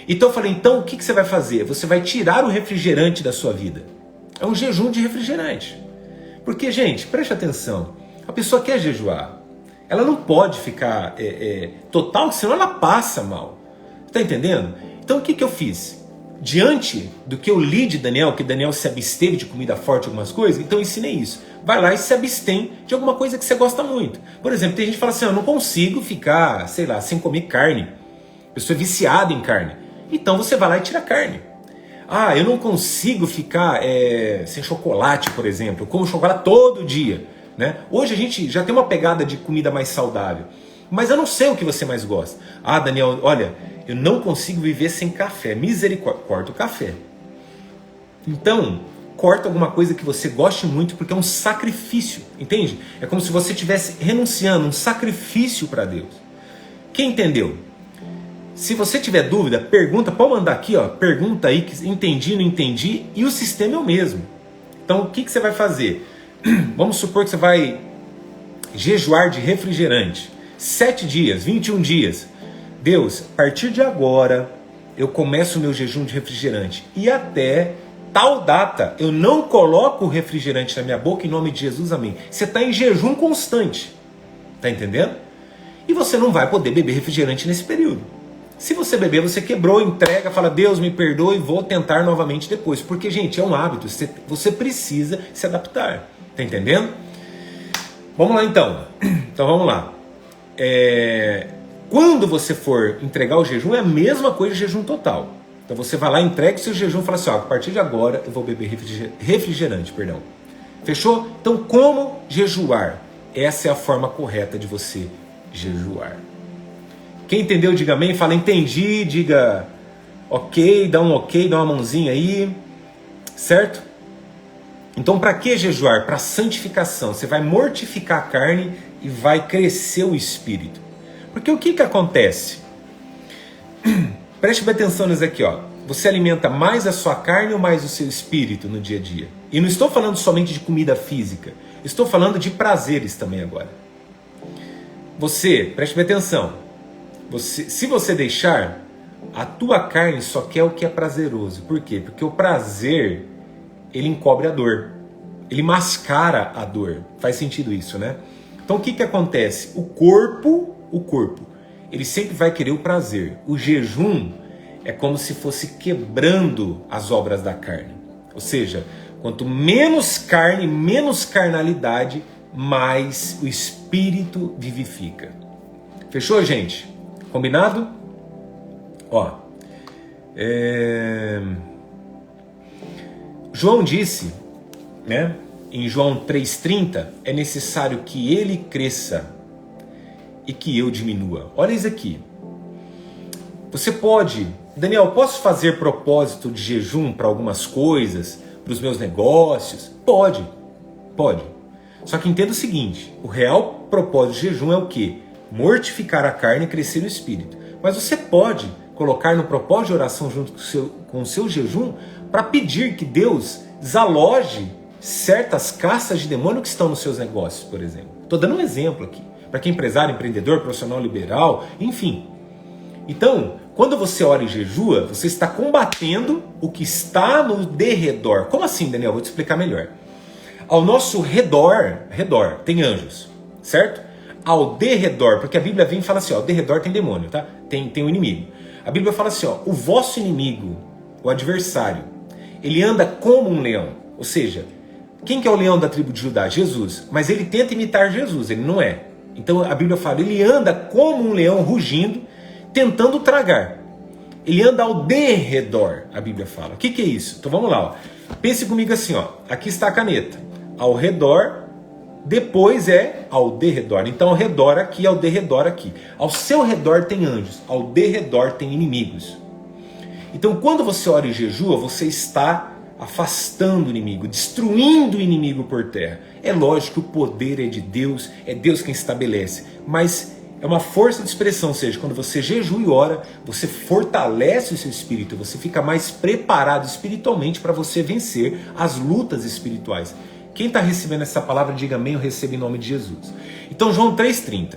Então eu falei, então o que você vai fazer? Você vai tirar o refrigerante da sua vida. É um jejum de refrigerante. Porque, gente, preste atenção, a pessoa quer jejuar. Ela não pode ficar total, senão ela passa mal. Está entendendo? Então o que eu fiz? Diante do que eu li de Daniel, que Daniel se absteve de comida forte, algumas coisas, então eu ensinei isso. Vai lá e se abstém de alguma coisa que você gosta muito. Por exemplo, tem gente que fala assim, eu não consigo ficar, sei lá, sem comer carne. A pessoa é viciada em carne. Então você vai lá e tira a carne. Ah, eu não consigo ficar sem chocolate, por exemplo. Eu como chocolate todo dia. Né? Hoje a gente já tem uma pegada de comida mais saudável. Mas eu não sei o que você mais gosta. Ah, Daniel, olha, eu não consigo viver sem café. Misericórdia, corta o café. Então, corta alguma coisa que você goste muito, porque é um sacrifício, entende? É como se você estivesse renunciando, um sacrifício para Deus. Quem entendeu? Se você tiver dúvida, pergunta, pode mandar aqui, ó, pergunta aí, que entendi, não entendi, e o sistema é o mesmo. Então, o que você vai fazer? Vamos supor que você vai jejuar de refrigerante. 7 dias, 21 dias. Deus, a partir de agora, eu começo o meu jejum de refrigerante. E até tal data, eu não coloco o refrigerante na minha boca, em nome de Jesus, amém. Você está em jejum constante. Está entendendo? E você não vai poder beber refrigerante nesse período. Se você beber, você quebrou, entrega, fala, Deus me perdoe, vou tentar novamente depois. Porque, gente, é um hábito, você precisa se adaptar. Tá entendendo? Vamos lá então. Então vamos lá. Quando você for entregar o jejum, é a mesma coisa de jejum total. Então você vai lá, entrega o seu jejum e fala assim, ó, a partir de agora eu vou beber refrigerante. Fechou? Então como jejuar? Essa é a forma correta de você jejuar. Quem entendeu, diga amém. Fala, entendi, diga ok, dá uma mãozinha aí. Certo? Então para que jejuar? Para santificação. Você vai mortificar a carne e vai crescer o espírito. Porque o que acontece? Preste bem atenção nisso aqui, ó. Você alimenta mais a sua carne ou mais o seu espírito no dia a dia? E não estou falando somente de comida física. Estou falando de prazeres também agora. Preste bem atenção. Se você deixar, a tua carne só quer o que é prazeroso. Por quê? Porque o prazer, ele encobre a dor. Ele mascara a dor. Faz sentido isso, né? Então o que acontece? O corpo, ele sempre vai querer o prazer. O jejum é como se fosse quebrando as obras da carne. Ou seja, quanto menos carne, menos carnalidade, mais o espírito Espírito vivifica. Fechou, gente? Combinado? Ó, João disse, né, em João 3,30, é necessário que ele cresça e que eu diminua. Olha isso aqui. Você pode, Daniel, posso fazer propósito de jejum para algumas coisas, para os meus negócios? Pode. Só que entenda o seguinte, o real propósito de jejum é o quê? Mortificar a carne e crescer no espírito. Mas você pode colocar no propósito de oração junto com o seu jejum para pedir que Deus desaloje certas castas de demônio que estão nos seus negócios, por exemplo. Estou dando um exemplo aqui, para quem é empresário, empreendedor, profissional liberal, enfim. Então, quando você ora e jejua, você está combatendo o que está no derredor. Como assim, Daniel? Vou te explicar melhor. Ao nosso redor tem anjos, certo? Ao derredor, porque a Bíblia vem e fala assim, ó, ao derredor tem demônio, tá? Tem um inimigo. A Bíblia fala assim, ó, o vosso inimigo, o adversário, ele anda como um leão. Ou seja, quem que é o leão da tribo de Judá? Jesus. Mas ele tenta imitar Jesus, ele não é. Então a Bíblia fala, ele anda como um leão rugindo, tentando tragar. Ele anda ao derredor, a Bíblia fala. O que é isso? Então vamos lá, ó. Pense comigo assim, ó. Aqui está a caneta. Ao redor, depois é ao derredor. Então ao redor aqui, ao derredor aqui. Ao seu redor tem anjos, ao derredor tem inimigos. Então quando você ora e jejua, você está afastando o inimigo, destruindo o inimigo por terra. É lógico que o poder é de Deus, é Deus quem estabelece, mas é uma força de expressão, ou seja, quando você jejua e ora, você fortalece o seu espírito, você fica mais preparado espiritualmente para você vencer as lutas espirituais. Quem está recebendo essa palavra, diga amém, eu recebo em nome de Jesus. Então João 3,30,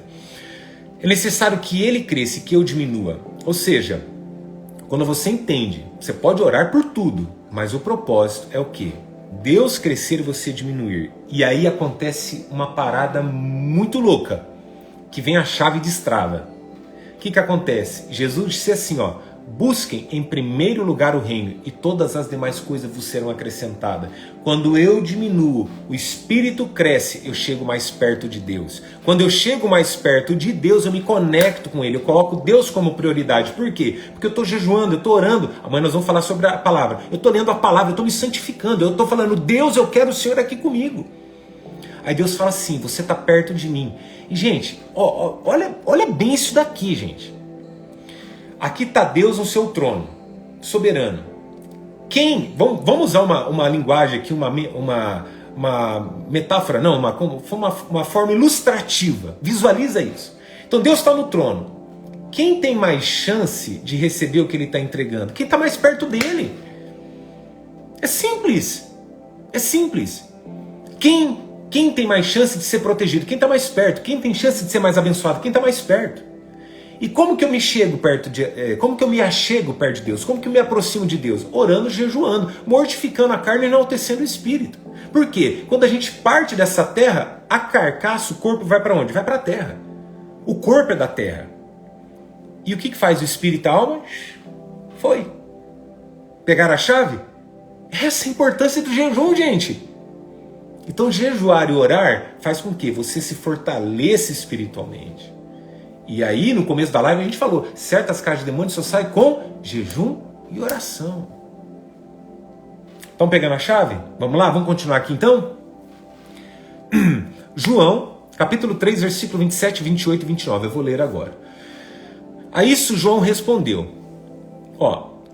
é necessário que ele cresça e que eu diminua. Ou seja, quando você entende, você pode orar por tudo, mas o propósito é o quê? Deus crescer e você diminuir. E aí acontece uma parada muito louca, que vem a chave de destrava. O que acontece? Jesus disse assim, ó, busquem em primeiro lugar o reino e todas as demais coisas vos serão acrescentadas. Quando eu diminuo, o Espírito cresce, eu chego mais perto de Deus. Quando eu chego mais perto de Deus, eu me conecto com Ele, eu coloco Deus como prioridade. Por quê? Porque eu estou jejuando, eu estou orando. Amanhã nós vamos falar sobre a palavra. Eu estou lendo a palavra, eu estou me santificando, eu estou falando, Deus, eu quero o Senhor aqui comigo. Aí Deus fala assim, você está perto de mim. E gente, olha bem isso daqui, gente. Aqui está Deus no seu trono, soberano. Vamos usar uma linguagem aqui, uma metáfora, não, uma forma ilustrativa. Visualiza isso. Então Deus está no trono. Quem tem mais chance de receber o que Ele está entregando? Quem está mais perto dele. É simples. É simples. Quem tem mais chance de ser protegido? Quem está mais perto? Quem tem chance de ser mais abençoado? Quem está mais perto? E como que eu me como que eu me achego perto de Deus? Como que eu me aproximo de Deus? Orando, jejuando, mortificando a carne e enaltecendo o espírito. Por quê? Quando a gente parte dessa terra, a carcaça, o corpo vai para onde? Vai para a terra. O corpo é da terra. E o que faz o espírito e a alma? Foi. Pegar a chave? Essa é a importância do jejum, gente. Então jejuar e orar faz com que você se fortaleça espiritualmente. E aí no começo da live a gente falou, certas casas de demônios só saem com jejum e oração. Estão pegando a chave? Vamos lá, vamos continuar aqui então? João, capítulo 3, versículo 27, 28 e 29, eu vou ler agora. A isso João respondeu,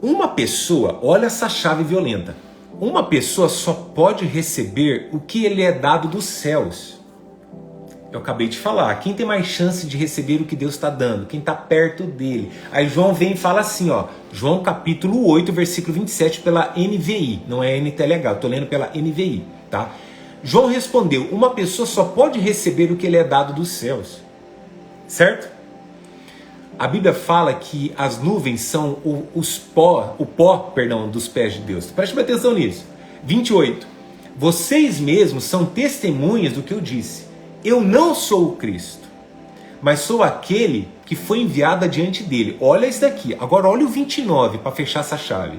uma pessoa, olha essa chave violenta, uma pessoa só pode receber o que lhe é dado dos céus. Eu acabei de falar, quem tem mais chance de receber o que Deus está dando? Quem está perto dele. Aí João vem e fala assim, João capítulo 8, versículo 27, pela NVI, não é NTLH, eu estou lendo pela NVI, tá? João respondeu, uma pessoa só pode receber o que lhe é dado dos céus, certo? A Bíblia fala que as nuvens são o pó dos pés de Deus. Preste atenção nisso. 28. Vocês mesmos são testemunhas do que eu disse. Eu não sou o Cristo, mas sou aquele que foi enviado adiante dele. Olha isso daqui. Agora olha o 29 para fechar essa chave.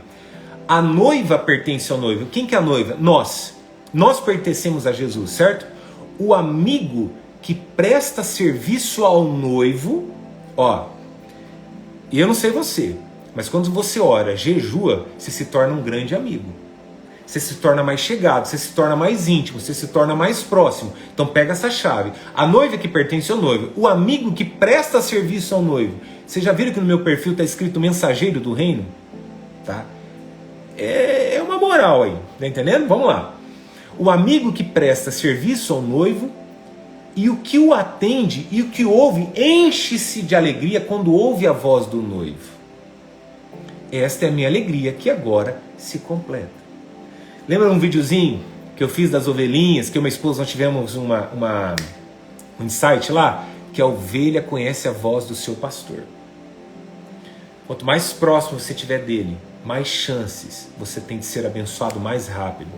A noiva pertence ao noivo. Quem que é a noiva? Nós. Nós pertencemos a Jesus, certo? O amigo que presta serviço ao noivo, ó, e eu não sei você, mas quando você ora, jejua, você se torna um grande amigo. Você se torna mais chegado, você se torna mais íntimo, você se torna mais próximo. Então pega essa chave. A noiva que pertence ao noivo, o amigo que presta serviço ao noivo. Vocês já viram que no meu perfil está escrito mensageiro do reino? Tá? É uma moral aí, tá entendendo? Vamos lá. O amigo que presta serviço ao noivo e o que o atende e o que ouve enche-se de alegria quando ouve a voz do noivo. Esta é a minha alegria que agora se completa. Lembra um videozinho que eu fiz das ovelhinhas, que eu e minha esposa nós tivemos um insight lá? Que a ovelha conhece a voz do seu pastor. Quanto mais próximo você estiver dele, mais chances você tem de ser abençoado mais rápido.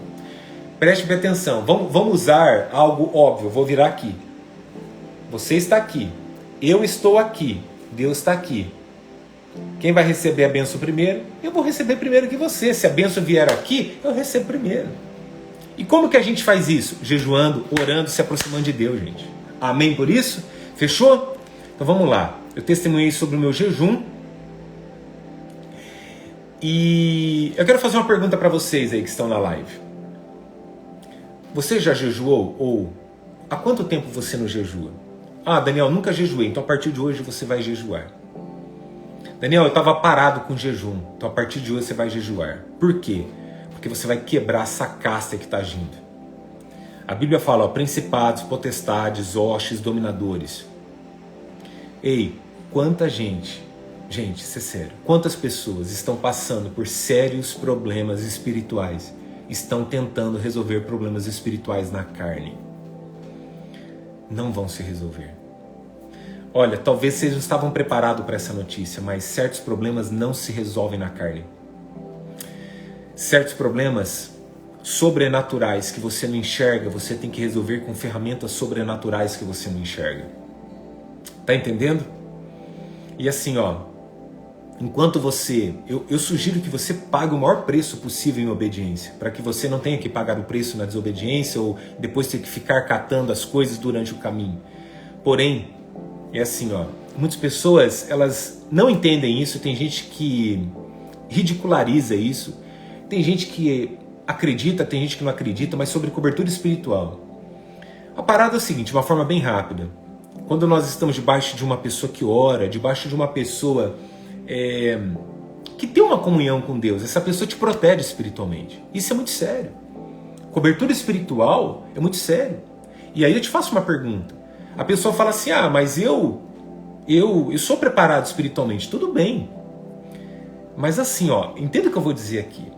Preste bem atenção, vamos usar algo óbvio, vou virar aqui. Você está aqui, eu estou aqui, Deus está aqui. Quem vai receber a bênção primeiro? Eu vou receber primeiro que você. Se a bênção vier aqui, eu recebo primeiro. E como que a gente faz isso? Jejuando, orando, se aproximando de Deus, gente. Amém por isso? Fechou? Então vamos lá. Eu testemunhei sobre o meu jejum. E eu quero fazer uma pergunta para vocês aí que estão na live. Você já jejuou? Ou há quanto tempo você não jejua? Ah, Daniel, nunca jejuei, então a partir de hoje você vai jejuar. Daniel, eu estava parado com jejum, então a partir de hoje você vai jejuar. Por quê? Porque você vai quebrar essa casta que está agindo. A Bíblia fala, ó, principados, potestades, hostes, dominadores. Ei, quanta gente, isso é sério, quantas pessoas estão passando por sérios problemas espirituais, estão tentando resolver problemas espirituais na carne. Não vão se resolver. Olha, talvez vocês não estavam preparados para essa notícia, mas certos problemas não se resolvem na carne. Certos problemas sobrenaturais que você não enxerga, você tem que resolver com ferramentas sobrenaturais que você não enxerga. Tá entendendo? E assim, ó, enquanto você... Eu sugiro que você pague o maior preço possível em obediência, para que você não tenha que pagar o preço na desobediência ou depois ter que ficar catando as coisas durante o caminho. Porém, é assim, ó, muitas pessoas, elas não entendem isso, tem gente que ridiculariza isso, tem gente que acredita, tem gente que não acredita, mas sobre cobertura espiritual. A parada é o seguinte, de uma forma bem rápida. Quando nós estamos debaixo de uma pessoa que ora, debaixo de uma pessoa que tem uma comunhão com Deus, essa pessoa te protege espiritualmente. Isso é muito sério. Cobertura espiritual é muito sério. E aí eu te faço uma pergunta. A pessoa fala assim, ah, mas eu sou preparado espiritualmente. Tudo bem. Mas assim, ó, entenda o que eu vou dizer aqui.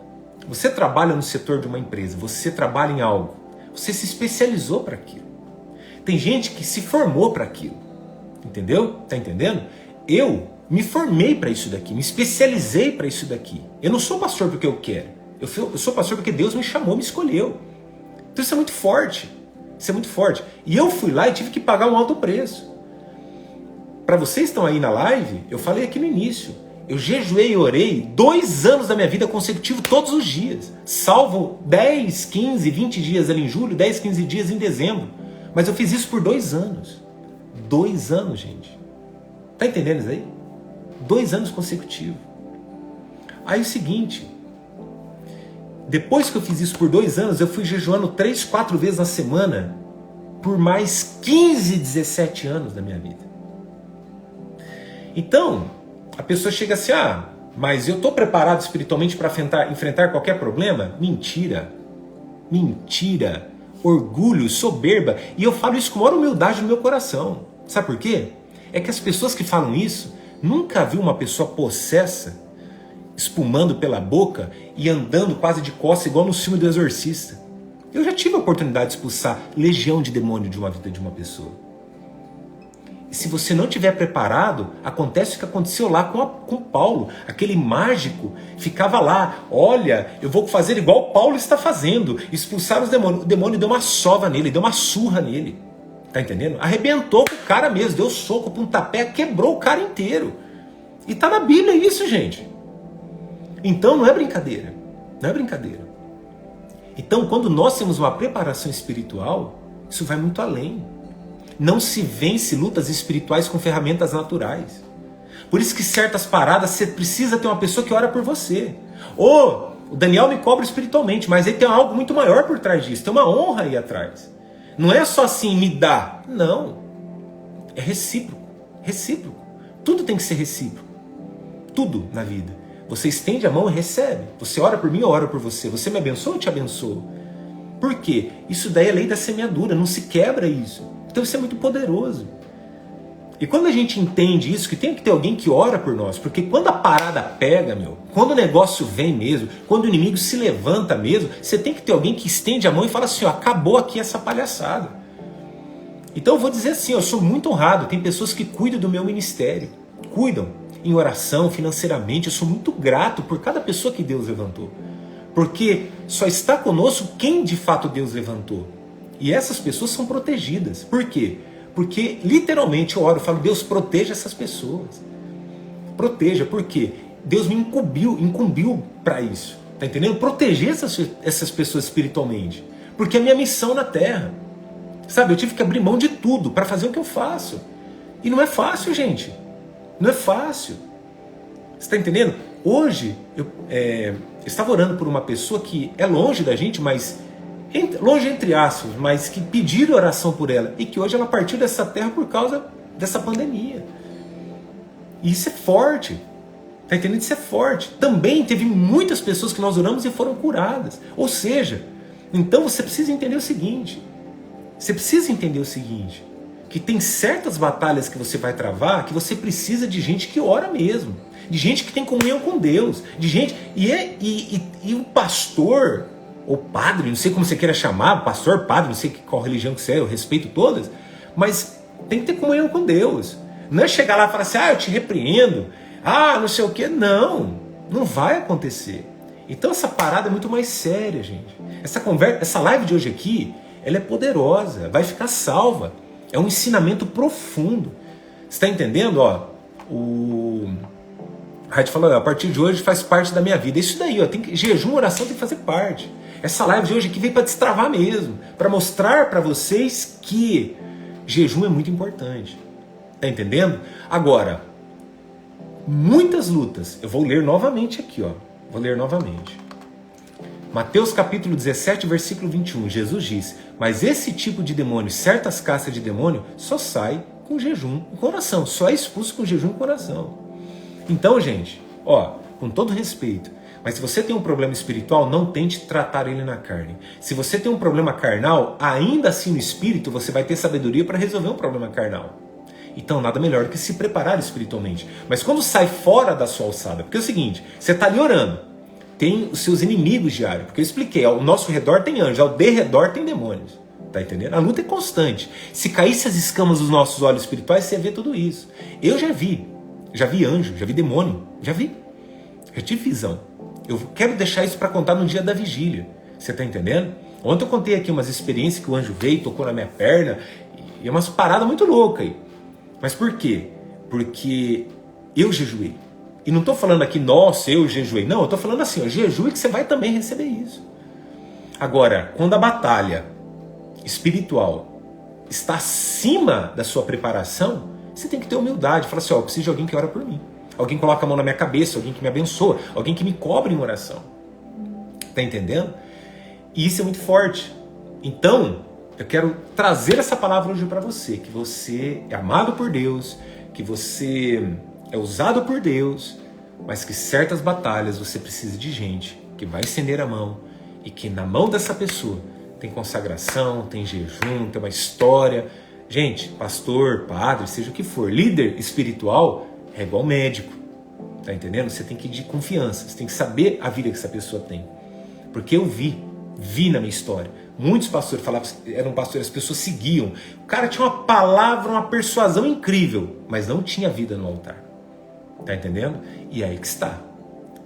Você trabalha no setor de uma empresa, você trabalha em algo, você se especializou para aquilo. Tem gente que se formou para aquilo. Entendeu? Tá entendendo? Eu me formei para isso daqui, me especializei para isso daqui. Eu não sou pastor porque eu quero. Eu sou pastor porque Deus me chamou, me escolheu. Então isso é muito forte. Isso é muito forte. E eu fui lá e tive que pagar um alto preço. Para vocês que estão aí na live, eu falei aqui no início. Eu jejuei e orei 2 anos da minha vida consecutivo todos os dias. Salvo 10, 15, 20 dias ali em julho, 10, 15 dias em dezembro. Mas eu fiz isso por 2 anos. 2 anos, gente. Tá entendendo isso aí? 2 anos consecutivos. Aí o seguinte... Depois que eu fiz isso por 2 anos, eu fui jejuando 3, 4 vezes na semana por mais 15, 17 anos da minha vida. Então, a pessoa chega assim, ah, mas eu estou preparado espiritualmente para enfrentar qualquer problema? Mentira. Mentira. Orgulho, soberba. E eu falo isso com maior humildade no meu coração. Sabe por quê? É que as pessoas que falam isso nunca viu uma pessoa possessa espumando pela boca e andando quase de costas igual no filme do Exorcista. Eu já tive a oportunidade de expulsar legião de demônio de uma vida de uma pessoa. E se você não estiver preparado, acontece o que aconteceu lá com Paulo. Aquele mágico ficava lá, olha, eu vou fazer igual Paulo está fazendo, expulsar os demônios. O demônio deu uma sova nele, deu uma surra nele. Tá entendendo? Arrebentou com o cara mesmo, deu soco, pontapé, quebrou o cara inteiro. E tá na Bíblia isso, gente. Então não é brincadeira, não é brincadeira. Então quando nós temos uma preparação espiritual, isso vai muito além. Não se vence lutas espirituais com ferramentas naturais. Por isso que certas paradas você precisa ter uma pessoa que ora por você. Ou o Daniel me cobra espiritualmente, mas aí tem algo muito maior por trás disso. Tem uma honra aí atrás. Não é só assim, me dá. Não. É recíproco. Recíproco. Tudo tem que ser recíproco. Tudo na vida. Você estende a mão e recebe. Você ora por mim, eu oro por você. Você me abençoa, eu te abençoo. Por quê? Isso daí é lei da semeadura. Não se quebra isso. Então isso é muito poderoso. E quando a gente entende isso, que tem que ter alguém que ora por nós, porque quando a parada pega, quando o negócio vem mesmo, quando o inimigo se levanta mesmo, você tem que ter alguém que estende a mão e fala assim, ó, acabou aqui essa palhaçada. Então eu vou dizer assim, eu sou muito honrado, tem pessoas que cuidam do meu ministério, cuidam em oração, financeiramente, eu sou muito grato por cada pessoa que Deus levantou, porque só está conosco quem de fato Deus levantou, e essas pessoas são protegidas. Por quê? Porque literalmente eu oro e falo, Deus, proteja essas pessoas. Proteja, por quê? Deus me incumbiu para isso. Tá entendendo? Proteger essas pessoas espiritualmente. Porque é a minha missão na Terra. Sabe, eu tive que abrir mão de tudo para fazer o que eu faço. E não é fácil, gente. Não é fácil. Você tá entendendo? Hoje, eu estava orando por uma pessoa que é longe da gente, mas... longe entre aspas, mas que pediram oração por ela e que hoje ela partiu dessa terra por causa dessa pandemia. E isso é forte, tá entendendo? Isso é forte. Também teve muitas pessoas que nós oramos e foram curadas. Ou seja, então você precisa entender o seguinte, que tem certas batalhas que você vai travar que você precisa de gente que ora mesmo, de gente que tem comunhão com Deus, de gente, e o pastor... ou padre, não sei como você queira chamar, pastor, padre, não sei qual religião que você é, eu respeito todas, mas tem que ter comunhão com Deus. Não é chegar lá e falar assim, eu te repreendo, não sei o que, não vai acontecer. Então essa parada é muito mais séria, gente. Essa live de hoje aqui, ela é poderosa, vai ficar salva, é um ensinamento profundo. Você está entendendo? O Raid falou, a partir de hoje faz parte da minha vida. Isso daí, jejum, oração tem que fazer parte. Essa live de hoje aqui veio para destravar mesmo, para mostrar para vocês que jejum é muito importante. Tá entendendo? Agora, muitas lutas, eu vou ler novamente aqui, vou ler novamente. Mateus capítulo 17, versículo 21, Jesus diz, mas esse tipo de demônio, certas castas de demônio, só sai com jejum e com oração, só é expulso com jejum e com oração. Então, gente, com todo respeito, mas se você tem um problema espiritual, não tente tratar ele na carne. Se você tem um problema carnal, ainda assim no espírito, você vai ter sabedoria para resolver um problema carnal. Então, nada melhor do que se preparar espiritualmente. Mas quando sai fora da sua alçada, porque é o seguinte, você está ali orando, tem os seus inimigos diários, porque eu expliquei, ao nosso redor tem anjos, ao derredor tem demônios. Tá entendendo? A luta é constante. Se caísse as escamas dos nossos olhos espirituais, você ia ver tudo isso. Eu já vi anjo, já vi demônio, já tive visão. Eu quero deixar isso para contar no dia da vigília. Você está entendendo? Ontem eu contei aqui umas experiências que o anjo veio, tocou na minha perna, e é umas paradas muito loucas aí. Mas por quê? Porque eu jejuei. E não estou falando aqui, nossa, eu jejuei. Não, eu estou falando assim, jejue que você vai também receber isso. Agora, quando a batalha espiritual está acima da sua preparação, você tem que ter humildade. Fala assim, eu preciso de alguém que ora por mim. Alguém coloca a mão na minha cabeça, alguém que me abençoa, alguém que me cobre em oração. Tá entendendo? E isso é muito forte. Então, eu quero trazer essa palavra hoje para você, que você é amado por Deus, que você é usado por Deus, mas que certas batalhas você precisa de gente que vai estender a mão e que na mão dessa pessoa tem consagração, tem jejum, tem uma história. Gente, pastor, padre, seja o que for, líder espiritual é igual médico, tá entendendo? Você tem que ir de confiança, você tem que saber a vida que essa pessoa tem. Porque eu vi na minha história. Muitos pastores falavam, eram pastores, as pessoas seguiam. O cara tinha uma palavra, uma persuasão incrível, mas não tinha vida no altar. Tá entendendo? E aí que está.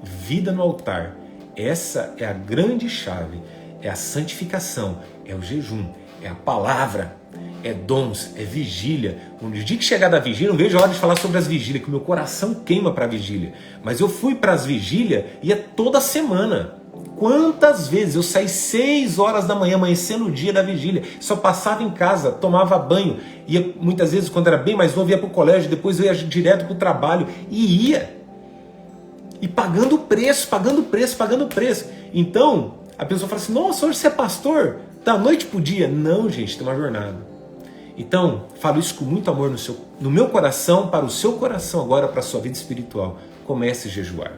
Vida no altar. Essa é a grande chave. É a santificação, é o jejum, é a palavra, é dons, é vigília. No dia que chegar da vigília, não vejo a hora de falar sobre as vigílias, que o meu coração queima para a vigília. Mas eu fui para as vigílias, ia toda semana. quantas vezes eu saí 6 horas da manhã, amanhecendo o dia da vigília, só passava em casa, tomava banho, ia muitas vezes, quando era bem mais novo, ia para o colégio, depois eu ia direto para o trabalho, e ia, e pagando preço. Então, a pessoa fala assim, nossa, hoje você é pastor? Da noite pro dia? Não, gente, tem uma jornada. Então, falo isso com muito amor no meu coração, para o seu coração agora, para a sua vida espiritual. Comece a jejuar.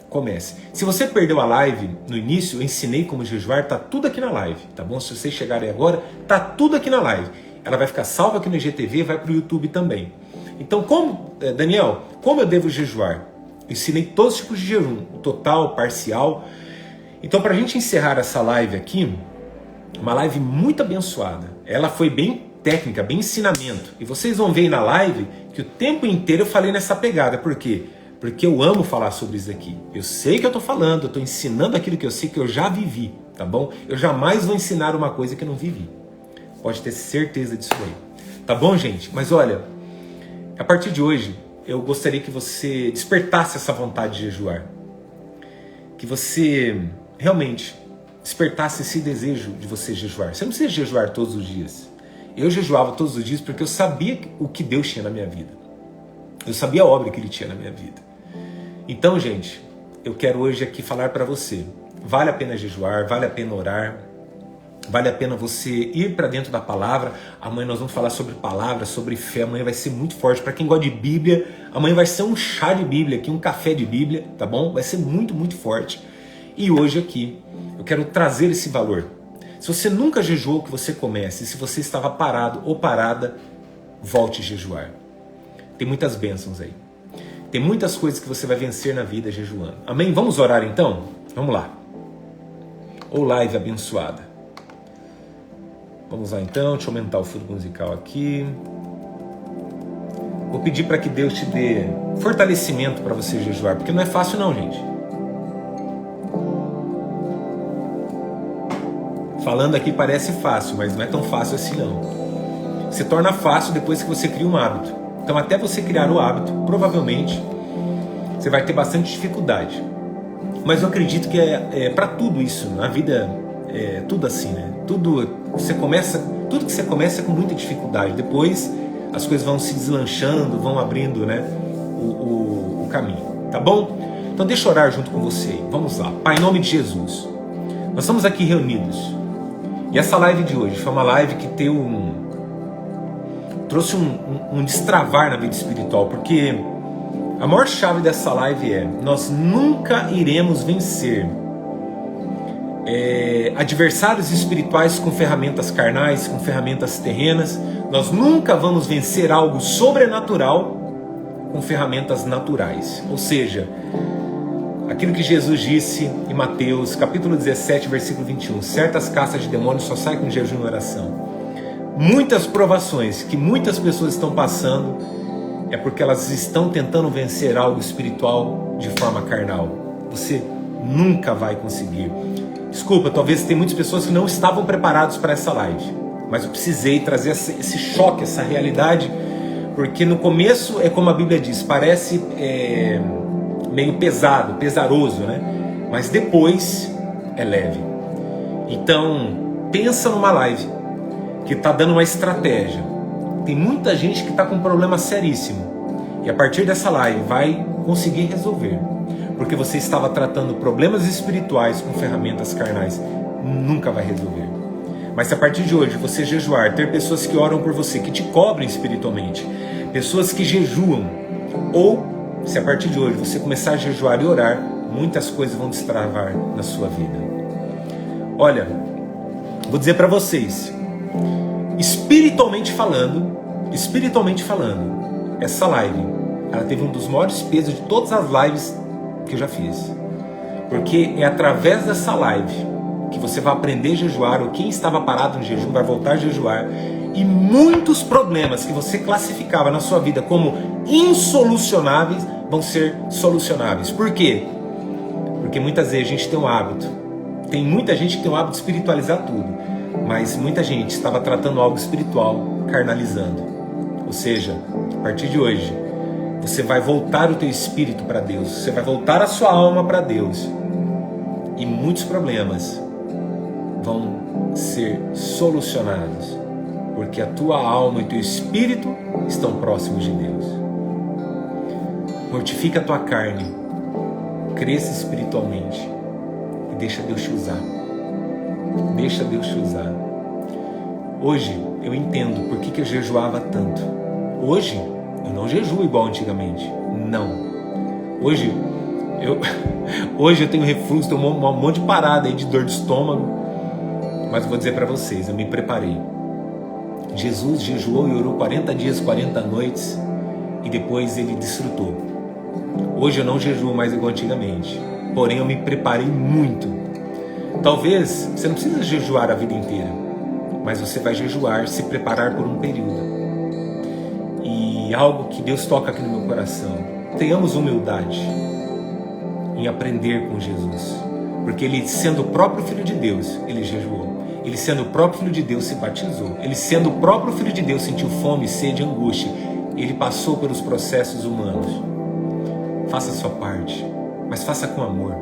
Comece. Se você perdeu a live no início, eu ensinei como jejuar, tá tudo aqui na live, tá bom? Se vocês chegarem agora, tá tudo aqui na live. Ela vai ficar salva aqui no IGTV, vai para o YouTube também. Então, Daniel, como eu devo jejuar? Eu ensinei todos os tipos de jejum, total, parcial. Então, para a gente encerrar essa live aqui, uma live muito abençoada. Ela foi bem técnica, bem ensinamento. E vocês vão ver aí na live que o tempo inteiro eu falei nessa pegada. Por quê? Porque eu amo falar sobre isso aqui. Eu sei que eu estou falando, eu estou ensinando aquilo que eu sei que eu já vivi, tá bom? Eu jamais vou ensinar uma coisa que eu não vivi. Pode ter certeza disso aí. Tá bom, gente? Mas olha, a partir de hoje, eu gostaria que você despertasse essa vontade de jejuar. Que você realmente despertasse esse desejo de você jejuar. Você não precisa jejuar todos os dias. Eu jejuava todos os dias porque eu sabia o que Deus tinha na minha vida. Eu sabia a obra que Ele tinha na minha vida. Então, gente, eu quero hoje aqui falar para você. Vale a pena jejuar, vale a pena orar, vale a pena você ir para dentro da palavra. Amanhã nós vamos falar sobre palavra, sobre fé. Amanhã vai ser muito forte. Para quem gosta de Bíblia, amanhã vai ser um chá de Bíblia aqui, um café de Bíblia, tá bom? Vai ser muito, muito forte. E hoje aqui, eu quero trazer esse valor. Se você nunca jejuou, que você comece. Se você estava parado ou parada, volte a jejuar. Tem muitas bênçãos aí. Tem muitas coisas que você vai vencer na vida jejuando. Amém? Vamos orar então? Vamos lá. Ou live abençoada. Vamos lá então, deixa eu aumentar o fundo musical aqui. Vou pedir para que Deus te dê fortalecimento para você jejuar, porque não é fácil não, gente. Falando aqui parece fácil, mas não é tão fácil assim não. Se torna fácil depois que você cria um hábito. Então até você criar o hábito, provavelmente você vai ter bastante dificuldade. Mas eu acredito que é para tudo isso, na vida é tudo assim, né? Tudo que você começa é com muita dificuldade. Depois as coisas vão se deslanchando, vão abrindo, né, o caminho. Tá bom? Então deixa eu orar junto com você. Vamos lá. Pai, em nome de Jesus, nós estamos aqui reunidos. E essa live de hoje foi uma live que trouxe um destravar na vida espiritual, porque a maior chave dessa live nós nunca iremos vencer adversários espirituais com ferramentas carnais, com ferramentas terrenas. Nós nunca vamos vencer algo sobrenatural com ferramentas naturais. Ou seja, aquilo que Jesus disse em Mateus capítulo 17, versículo 21, certas castas de demônios só saem com jejum e oração. Muitas provações que muitas pessoas estão passando é porque elas estão tentando vencer algo espiritual de forma carnal. Você nunca vai conseguir. Desculpa, talvez tem muitas pessoas que não estavam preparados para essa live, mas eu precisei trazer esse choque, essa realidade, porque no começo é como a Bíblia diz, parece meio pesado, pesaroso, né? Mas depois é leve. Então, pensa numa live que está dando uma estratégia. Tem muita gente que está com um problema seríssimo. E a partir dessa live vai conseguir resolver. Porque você estava tratando problemas espirituais com ferramentas carnais. Nunca vai resolver. Mas se a partir de hoje você jejuar, ter pessoas que oram por você, que te cobrem espiritualmente, pessoas que jejuam, ou se a partir de hoje você começar a jejuar e orar, muitas coisas vão destravar na sua vida. Olha, vou dizer para vocês, espiritualmente falando, essa live, ela teve um dos maiores pesos de todas as lives que eu já fiz. Porque é através dessa live que você vai aprender a jejuar, ou quem estava parado no jejum vai voltar a jejuar, e muitos problemas que você classificava na sua vida como insolucionáveis vão ser solucionáveis. Por quê? Porque muitas vezes a gente tem um hábito. Tem muita gente que tem um hábito de espiritualizar tudo, mas muita gente estava tratando algo espiritual, carnalizando. Ou seja, a partir de hoje, você vai voltar o teu espírito para Deus, você vai voltar a sua alma para Deus, e muitos problemas vão ser solucionados, porque a tua alma e teu espírito estão próximos de Deus. Mortifica a tua carne, cresça espiritualmente e deixa Deus te usar. Deixa Deus te usar. Hoje eu entendo por que eu jejuava tanto. Hoje eu não jejuo igual antigamente. Não. Hoje eu tenho refluxo, tenho um monte de parada aí de dor de estômago. Mas eu vou dizer para vocês, eu me preparei. Jesus jejuou e orou 40 dias, 40 noites e depois ele desfrutou. Hoje eu não jejuo mais igual antigamente, porém eu me preparei muito. Talvez você não precisa jejuar a vida inteira, mas você vai jejuar, se preparar por um período. E algo que Deus toca aqui no meu coração, tenhamos humildade em aprender com Jesus, porque ele, sendo o próprio Filho de Deus, ele jejuou. Ele, sendo o próprio Filho de Deus, se batizou. Ele, sendo o próprio Filho de Deus, sentiu fome, sede, angústia. Ele passou pelos processos humanos. Faça a sua parte, mas faça com amor.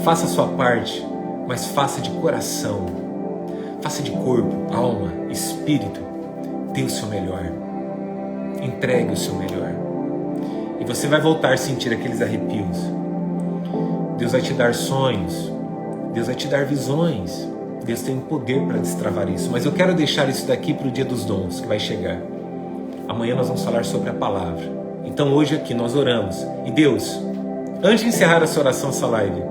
Faça a sua parte, mas faça de coração. Faça de corpo, alma, espírito. Dê o seu melhor. Entregue o seu melhor. E você vai voltar a sentir aqueles arrepios. Deus vai te dar sonhos. Deus vai te dar visões. Deus tem poder para destravar isso. Mas eu quero deixar isso daqui para o dia dos dons, que vai chegar. Amanhã nós vamos falar sobre a palavra. Então hoje aqui nós oramos. E Deus, antes de encerrar essa oração, essa live,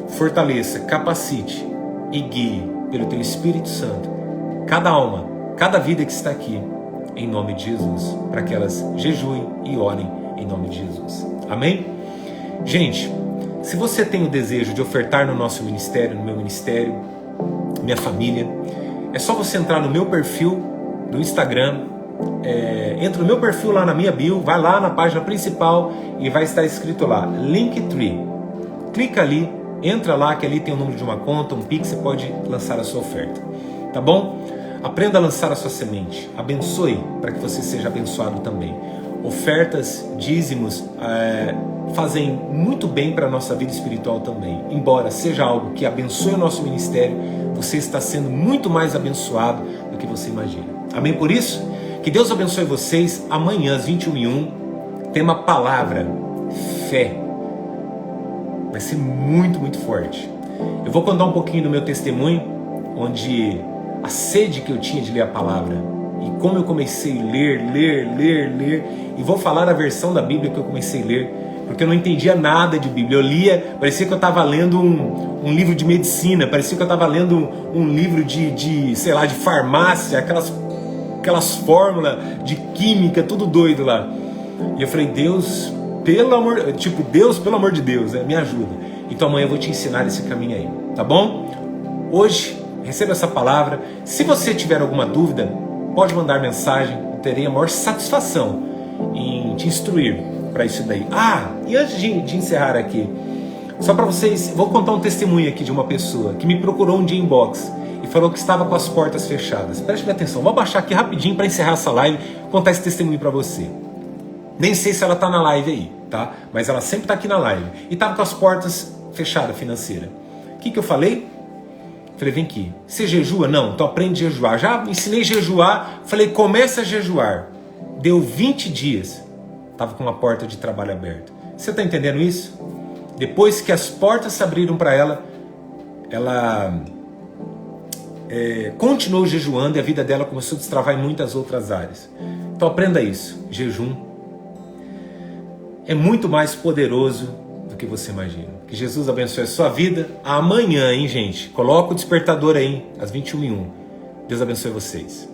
fortaleça, capacite e guie pelo Teu Espírito Santo cada alma, cada vida que está aqui, em nome de Jesus, para que elas jejuem e orem em nome de Jesus. Amém? Gente, se você tem o desejo de ofertar no nosso ministério, no meu ministério, minha família, é só você entrar no meu perfil do Instagram, entra no meu perfil lá na minha bio, vai lá na página principal e vai estar escrito lá, Linktree. Clica ali, entra lá que ali tem o número de uma conta, um Pix, você pode lançar a sua oferta. Tá bom? Aprenda a lançar a sua semente. Abençoe para que você seja abençoado também. Ofertas, dízimos, fazem muito bem para a nossa vida espiritual também. Embora seja algo que abençoe o nosso ministério, você está sendo muito mais abençoado do que você imagina. Amém por isso? Que Deus abençoe vocês. Amanhã às 21h, tema palavra, fé. Vai ser muito, muito forte. Eu vou contar um pouquinho do meu testemunho, onde a sede que eu tinha de ler a palavra e como eu comecei a ler, e vou falar a versão da Bíblia que eu comecei a ler, porque eu não entendia nada de Bíblia. Eu lia, parecia que eu estava lendo um livro de medicina, parecia que eu estava lendo um livro de farmácia, aquelas fórmulas de química, tudo doido lá. E eu falei, Deus, pelo amor de Deus, me ajuda. Então amanhã eu vou te ensinar esse caminho aí, tá bom? Hoje, receba essa palavra. Se você tiver alguma dúvida, pode mandar mensagem. Eu terei a maior satisfação em te instruir para isso daí. E antes de encerrar aqui, só para vocês, vou contar um testemunho aqui de uma pessoa que me procurou um dia em inbox e falou que estava com as portas fechadas. Preste atenção, vou abaixar aqui rapidinho para encerrar essa live, contar esse testemunho para você. Nem sei se ela está na live aí, tá? Mas ela sempre está aqui na live. E estava com as portas fechadas, financeira. O que eu falei? Falei, vem aqui, você jejua? Não, então aprende a jejuar. Já ensinei a jejuar, falei, começa a jejuar. Deu 20 dias, estava com uma porta de trabalho aberta. Você está entendendo isso? Depois que as portas se abriram para ela, ela continuou jejuando e a vida dela começou a destravar em muitas outras áreas. Então aprenda isso, jejum é muito mais poderoso do que você imagina. Que Jesus abençoe a sua vida. Amanhã, hein, gente? Coloca o despertador aí, às 21h01. Deus abençoe vocês.